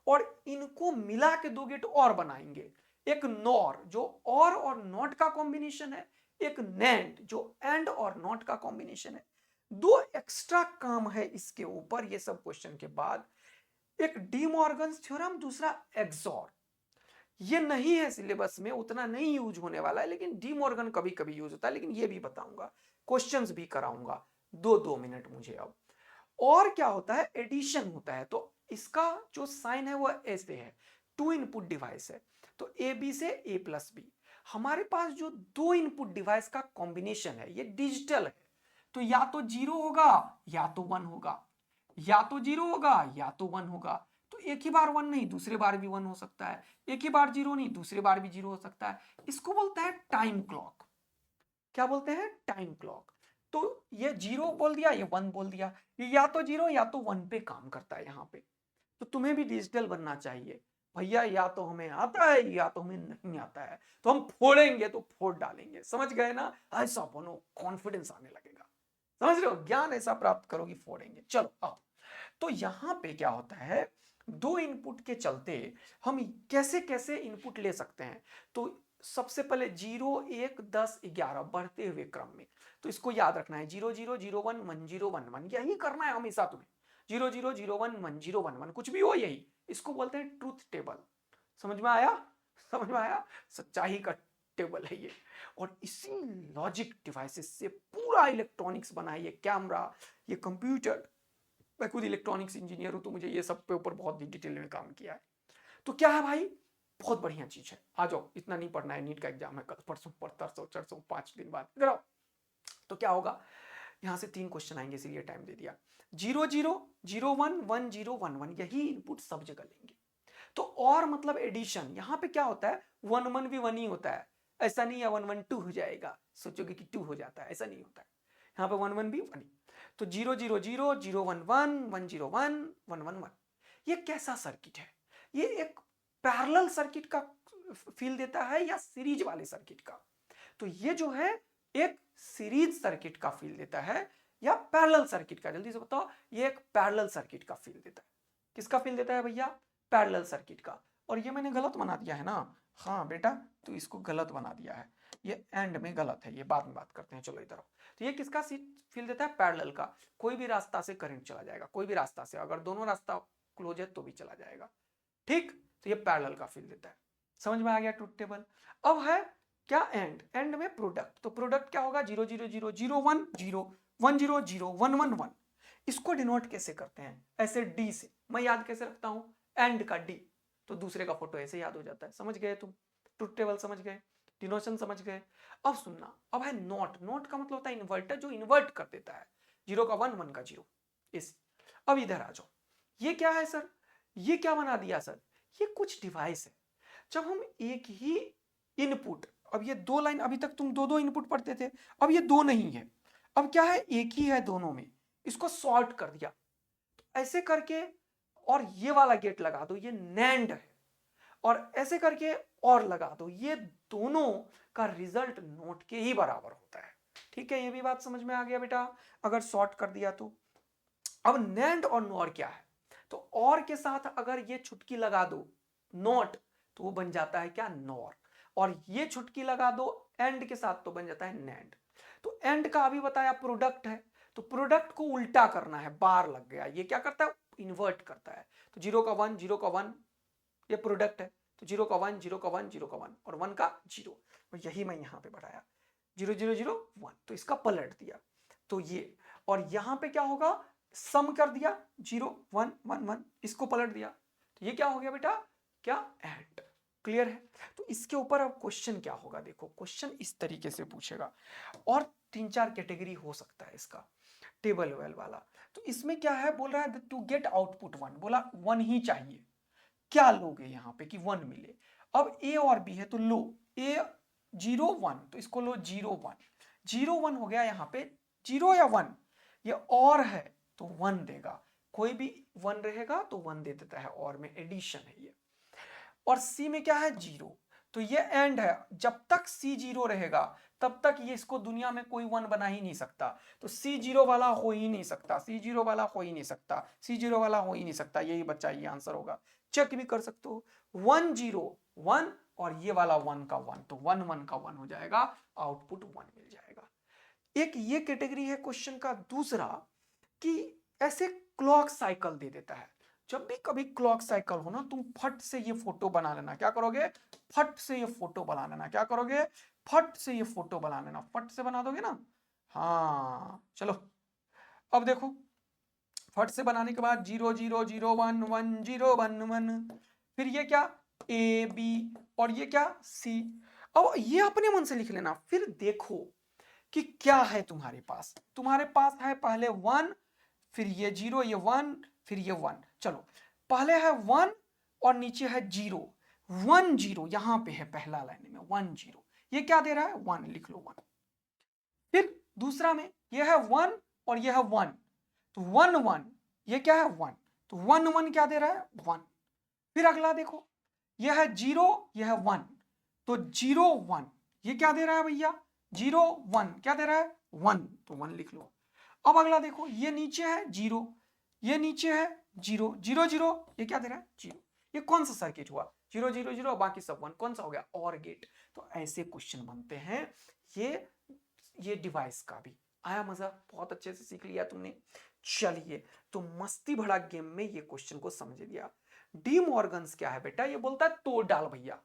और इनको मिला के 2 गेट और बनाएंगे। एक नॉर जो और नॉट का कॉम्बिनेशन है, एक नैंड जो एंड और नॉट का कॉम्बिनेशन है। 2 एक्स्ट्रा काम है इसके ऊपर ये सब क्वेश्चन के बाद। एक डी मॉर्गन्स थ्योरम, दूसरा एक्सॉर। ये नहीं है सिलेबस में, उतना नहीं यूज होने वाला है, लेकिन डी मॉर्गन कभी कभी यूज होता है, लेकिन ये भी बताऊंगा, क्वेश्चंस भी कराऊंगा। 2-2 मिनट मुझे अब। और क्या होता है, एडिशन होता है, तो इसका जो साइन है वो ऐसे है, 2 इनपुट डिवाइस है, तो ए बी से ए प्लस बी। हमारे पास जो 2 इनपुट डिवाइस का कॉम्बिनेशन है ये डिजिटल है, तो या तो 0 होगा या तो 1 होगा, या तो 0 होगा या तो 1 होगा। तो एक ही बार 1 नहीं, दूसरे बार भी 1 हो सकता है, एक ही बार 0 नहीं, दूसरे बार भी 0 हो सकता है। इसको बोलते हैं टाइम क्लॉक। क्या बोलते हैं, टाइम क्लॉक। तो ये 0 बोल दिया, ये 1 बोल दिया, ये या तो 0 या तो 1 पे काम करता है यहाँ पे। तो तुम्हें भी डिजिटल बनना चाहिए भैया, या तो हमें आता है या तो हमें नहीं आता है, तो हम फोड़ेंगे तो फोड़ डालेंगे, समझ गए ना। ऐसा बनो, कॉन्फिडेंस आने लगेगा, समझ रहे हो, ज्ञान ऐसा प्राप्त करोगे, फोड़ेंगे। चलो आओ, तो यहां पे क्या होता है, 2 इनपुट के चलते हम कैसे कैसे इनपुट ले सकते हैं। तो सबसे पहले 0 1 10 11 बढ़ते हुए क्रम में, तो इसको याद रखना है, 0 0 0 1 1 0 1 1, यही करना है हमेशा तुम्हें। 0 0 0 1 1 0 1 1 कुछ भी हो यही, इसको बोलते हैं ट्रूथ टेबल। समझ में आया, समझ में आया, सच्चाई का टेबल है ये। और इसी लॉजिक डिवाइसेस से पूरा इलेक्ट्रॉनिक्स बना है, ये कैमरा, ये कंप्यूटर। मैं खुद इलेक्ट्रॉनिक्स इंजीनियर हूं, तो मुझे ये सब पे ऊपर बहुत डिटेल में काम किया है। तो क्या है भाई, बहुत बढ़िया चीज है। आ जाओ, इतना नहीं पढ़ना है, नीट का एग्जाम है कल परसों, परसों चरसों 5 दिन बाद कराओ। तो क्या होगा, यहां से 3 क्वेश्चन आएंगे, इसीलिए टाइम दे दिया। 0 0 0 1 1 0 1 1, यही इनपुट सब जगह लेंगे। तो और मतलब एडिशन, यहां पे क्या होता है, 1 1 भी 1 ही होता है, ऐसा नहीं है 1 1 2 हो जाएगा, सोचोगे कि 2 हो जाता है, ऐसा नहीं होता है। यहाँ पे 1 1 भी 1 ही। तो 0 0 0 0 1 1 1 0 1 1 1 1, ये कैसा सर्किट है, ये एक पैरेलल सर्किट का फील देता है या सीरीज वाले सर्किट का। तो ये जो है एक सीरीज सर्किट का फील देता है या पैरेलल सर्किट का, जल्दी से बताओ, ये एक पैरेलल सर्किट का फील देता है। किसका फील देता है भैया, पैरेलल सर्किट का। और ये मैंने गलत बना दिया है ना, हाँ बेटा तो इसको गलत बना दिया है, ये एंड में गलत है, ये बाद में बात करते हैं, चलो इधर आओ। तो ये किसका फील देता है, पैरेलल का। कोई भी रास्ता से करंट चला जाएगा, कोई भी रास्ता से, अगर दोनों रास्ता क्लोज है तो भी चला जाएगा, ठीक। तो ये पैरेलल का फील देता है, समझ में आ गया ट्रूथ टेबल। अब है क्या, एंड, एंड में प्रोडक्ट। तो प्रोडक्ट क्या होगा, 0 0 0 0 1 0 1 0 0 1 1 1। इसको डिनोट कैसे करते हैं, ऐसे डी से। मैं याद कैसे रखता हूं, एंड का डी, तो दूसरे का फोटो ऐसे याद हो जाता है। समझ गए तुम, ट्रूथ टेबल समझ गए, डिनोशन समझ गए। अब सुनना, अब है नॉट। नॉट का मतलब होता है इन्वर्टर, जो इन्वर्ट कर देता है, 0 का 1 1 का 0, इस। अब इधर आ जाओ, ये क्या है सर, ये क्या बना दिया सर, ये कुछ डिवाइस है। जब हम एक ही इनपुट, अब ये 2 लाइन, अभी तक तुम 2 2 इनपुट पढ़ते थे, अब ये 2 नहीं है, अब क्या है, एक ही है दोनों में। इसको सॉर्ट कर दिया, तो ऐसे करके और ये वाला गेट लगा दो, ये नैंड है, और ऐसे करके और लगा दो, ये दोनों का रिजल्ट नोट के ही बराबर होता है। ठीक है, ये भी बात समझ में आ गया बेटा, अगर सॉर्ट कर दिया तो। अब नैंड और नॉर क्या है, तो और के साथ अगर ये छुटकी लगा दो नॉट, तो वो बन जाता है क्या, नॉर, और ये छुटकी लगा दो एंड के साथ तो बन जाता है नैंड। तो एंड का अभी बताया प्रोडक्ट है, तो प्रोडक्ट को उल्टा करना है, बार लग गया, ये क्या करता है, इन्वर्ट करता है। तो 0 का 1 0 का 1 ये प्रोडक्ट है, तो 0 का 1 0 का 1 0 का 1 और 1 का 0, और यही मैं यहां पे बढ़ाया 0 0 0 1, तो इसका पलट दिया, तो ये, और यहां पे क्या होगा, सम कर दिया 0 1 1 1, इसको पलट दिया, तो ये क्या हो गया बेटा, क्या, एंड। क्लियर है। तो इसके ऊपर अब क्वेश्चन क्या होगा, देखो क्वेश्चन इस तरीके से पूछेगा, और 3-4 कैटेगरी हो सकता है इसका, टेबल वेल वाला। तो इसमें क्या है, बोल रहा है टू गेट आउटपुट 1, बोला 1 ही चाहिए, क्या लोगे यहां पे कि 1 मिले। अब ए और बी है तो लो ए 0 1, तो इसको लो 0 1, 0 1 हो गया, यहां पे 0 या 1, ये और है तो 1 देगा, कोई भी 1 रहेगा तो 1 दे देता है, और में एडिशन है ये। और सी में क्या है, 0, तो ये एंड है, जब तक सी 0 रहेगा तब तक ये इसको दुनिया में कोई 1 बना ही नहीं सकता, तो सी 0 वाला हो ही नहीं सकता, सी 0 वाला हो ही नहीं सकता, सी 0 वाला हो ही नहीं सकता, यही बच्चा ये आंसर होगा। चेक भी कर सकते हो, 1 0 1 और ये वाला 1 का 1, तो 1 1 का 1 हो जाएगा, आउटपुट 1 मिल जाएगा। एक ये कैटेगरी है क्वेश्चन का। दूसरा कि ऐसे क्लॉक साइकिल दे देता है, जब भी कभी क्लॉक साइकिल हो ना, तुम फट से ये फोटो बना लेना, क्या करोगे, फट से ये फोटो बना लेना, क्या करोगे, फट से ये फोटो बना लेना, फट से बना दोगे ना। हाँ चलो, अब देखो, फट से बनाने के बाद 0 0 0 1 1 0 1 1, फिर ये क्या, ए बी, और ये क्या, सी। अब ये अपने मन से लिख लेना, फिर देखो कि क्या है तुम्हारे पास। तुम्हारे पास है पहले 1, फिर ये 0, ये 1, फिर ये 1। चलो, पहले है 1 और नीचे है 0, 1 0 यहां पे है पहला लाइन में 1 0, ये क्या दे रहा है, 1, लिख लो 1। फिर दूसरा में ये है 1 और ये है 1, तो 1 1, ये क्या है 1, तो 1 1 क्या दे रहा है, 1। फिर अगला देखो, ये है 0, ये है 1, तो 0 1, ये क्या दे रहा है भैया, 0 1 क्या दे रहा है, 1, तो 1 लिख लो। अब अगला देखो, ये नीचे है 0, ये नीचे है 0 0 0, ये क्या दे रहा है, 0। ये कौन सा सर्किट हुआ, 0 0 0, बाकी सब 1, कौन सा हो गया, और गेट। तो ऐसे क्वेश्चन बनते हैं। ये डिवाइस का भी आया मजा, बहुत अच्छे से सीख लिया तुमने। चलिए, तो मस्ती भरा गेम में ये क्वेश्चन को समझ लिया। डी मॉर्गन्स क्या है बेटा, ये बोलता है तोड़ डाल भैया।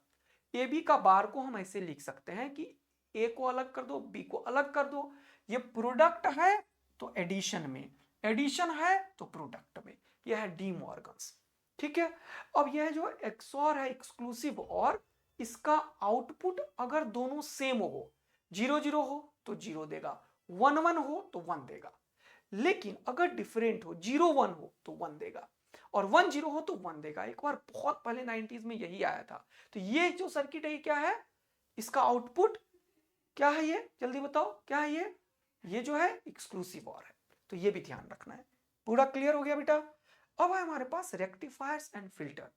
ए बी का बार को हम ऐसे लिख सकते हैं कि ए को अलग कर दो, बी को अलग कर दो, ये प्रोडक्ट है तो एडिशन में, एडिशन है तो प्रोडक्ट में, यह है डी मॉर्गन्स। ठीक है। अब यह जो एक्सऑर है, एक्सक्लूसिव और, इसका आउटपुट अगर दोनों सेम हो, 0 0 हो तो 0 देगा, 1 1 हो तो 1 देगा। लेकिन अगर डिफरेंट हो, 0 1 हो तो 1 देगा, और 1 0 हो तो 1 देगा। एक बार बहुत पहले 90s में यही आया था। तो ये जो सर्किट है, ये क्या है, इसका आउटपुट क्या है, ये जल्दी बताओ क्या है, ये जो है एक्सक्लूसिव और है, तो ये भी ध्यान रखना है। पूरा क्लियर हो गया बेटा। अब है हमारे पास रेक्टिफायर्स एंड फिल्टर।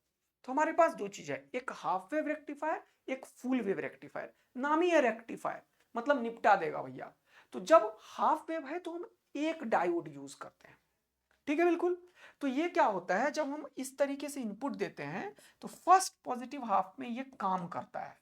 तो हमारे पास दो चीज है, एक हाफ वेव रेक्टिफायर, एक फुल वेव रेक्टिफायर। नाम ही है रेक्टिफायर, मतलब निपटा देगा भैया। तो जब हाफ वेव है तो हम एक डायोड यूज करते हैं, ठीक है बिल्कुल। तो ये क्या होता है, जब हम इस तरीके से इनपुट देते हैं तो फर्स्ट पॉजिटिव हाफ में ये काम करता है,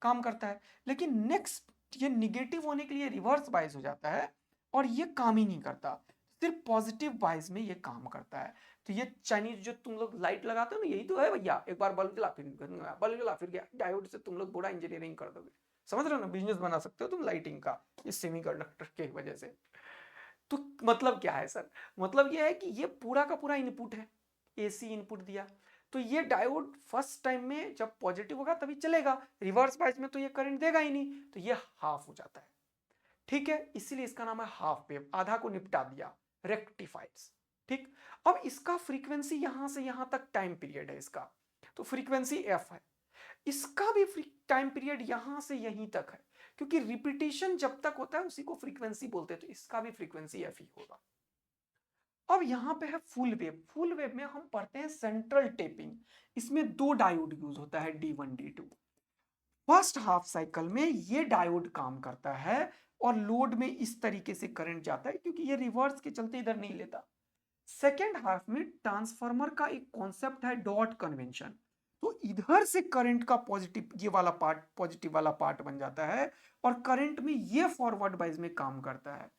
काम करता है, लेकिन नेक्स्ट ये निगेटिव होने के लिए रिवर्स बाइस हो जाता है और ये काम ही नहीं करता, सिर्फ पॉजिटिव बाइस में ये काम करता है। तो ये चाइनीज जो तुम लोग लाइट लगाते हो ना, यही तो है भैया, एक बार बल्ब जला फिर गया, बल्ब जला फिर गया, डायोड से तुम लोग बड़ा इंजीनियरिंग कर दोगे, समझ रहे हो ना, बिजनेस बना सकते हो तुम लाइटिंग का, इस सेमीकंडक्टर के वजह से। तो मतलब क्या है सर, मतलब ये है कि ये पूरा का पूरा इनपुट है, एसी इनपुट दिया, तो ये डायोड फर्स्ट टाइम में जब पॉजिटिव होगा तभी चलेगा, रिवर्स बाइस में तो ये करंट देगा ही नहीं, तो ये हाफ हो जाता है। ठीक है, इसीलिए इसका नाम है हाफ वेव, आधा को निपटा दिया, रेक्टिफाइड्स। ठीक। अब इसका फ्रीक्वेंसी यहां से यहां तक टाइम पीरियड है इसका, तो फ्रीक्वेंसी एफ है। इसका भी टाइम पीरियड यहां से यहीं तक है, क्योंकि रिपीटेशन जब तक होता है उसी को फ्रीक्वेंसी बोलते हैं, तो इसका भी फ्रीक्वेंसी एफ ही होगा। अब यहाँ पे है फुल वेव। फुल वेव में हम पढ़ते हैं सेंट्रल टेपिंग। इसमें 2 डायोड यूज होता है, D1 D2। First half cycle में ये डायोड काम करता है और लोड में इस तरीके से करंट जाता है, क्योंकि ये रिवर्स के चलते इधर नहीं लेता। सेकेंड हाफ में ट्रांसफार्मर का एक कॉन्सेप्ट है डॉट कन्वेंशन, तो इधर से करंट का पॉजिटिव, ये वाला पार्ट पॉजिटिव वाला पार्ट बन जाता है और करंट में ये फॉरवर्ड वाइज में काम करता है।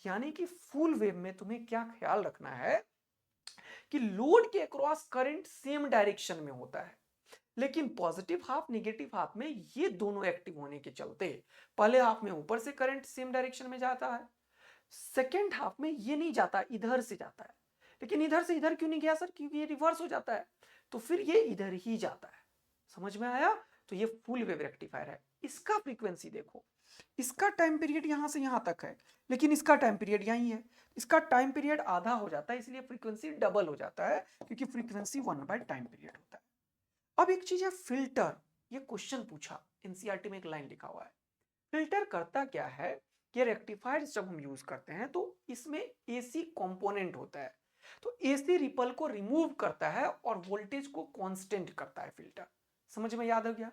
यानी कि फुल वेव में तुम्हें क्या ख्याल रखना है कि लोड के अक्रॉस करंट सेम डायरेक्शन में होता है, लेकिन पॉजिटिव हाफ नेगेटिव हाफ में ये दोनों एक्टिव होने के चलते पहले हाफ में ऊपर से करंट सेम डायरेक्शन में जाता है, सेकेंड हाफ में ये नहीं जाता, इधर से जाता है। लेकिन इधर से इधर क्यों नहीं गया सर? क्योंकि ये रिवर्स हो जाता है, तो फिर ये इधर ही जाता है। समझ में आया? तो ये फुल वेव रेक्टिफायर है। इसका फ्रीक्वेंसी देखो, इसका टाइम पीरियड यहां से यहां तक है, लेकिन इसका टाइम पीरियड यही है। इसका टाइम पीरियड आधा हो जाता है, इसलिए फ्रीक्वेंसी डबल हो जाता है, क्योंकि फ्रीक्वेंसी 1/टाइम पीरियड होता है। अब एक चीज है फिल्टर। ये क्वेश्चन पूछा, एनसीईआरटी में एक लाइन लिखा हुआ है। फिल्टर करता क्या है कि रेक्टिफायर्स जब हम यूज करते हैं तो इसमें एसी कंपोनेंट होता है, तो एसी रिपल को रिमूव करता है और वोल्टेज को कांस्टेंट करता है फिल्टर। समझ में याद हो गया?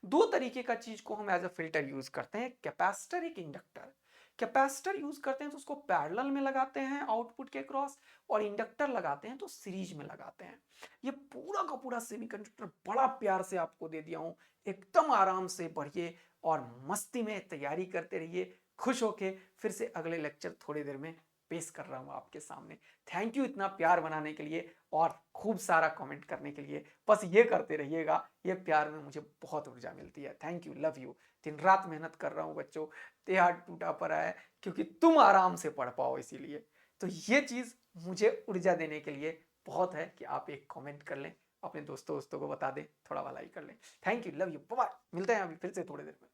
दो तरीके का चीज को हम एज अ फिल्टर यूज करते हैं, कैपेसिटर, एक इंडक्टर। कैपेसिटर यूज करते हैं तो उसको पैरेलल में लगाते हैं आउटपुट के क्रॉस, और इंडक्टर लगाते हैं तो सीरीज में लगाते हैं। ये पूरा का पूरा सेमीकंडक्टर बड़ा प्यार से आपको दे दिया हूं, एकदम आराम से पढ़िए और मस्ती में तैयारी करते रहिए, खुश होके। फिर से अगले लेक्चर थोड़ी देर में पेश कर रहा हूं आपके सामने। थैंक यू इतना प्यार बनाने के लिए और खूब सारा कमेंट करने के लिए। बस ये करते रहिएगा, ये प्यार में मुझे बहुत ऊर्जा मिलती है। Thank you, love you. दिन रात मेहनत कर रहा हूं बच्चों, तेहाड़ टूटा पड़ा है, क्योंकि तुम आराम से पढ़ पाओ, इसीलिए। तो ये चीज मुझे ऊर्जा देने के लिए बहुत है कि आप एक कमेंट कर लें, अपने दोस्तों को बता दें, थोड़ा भलाई कर लें। Thank you, love you, bye. मिलते हैं अभी फिर से थोड़ी देर में।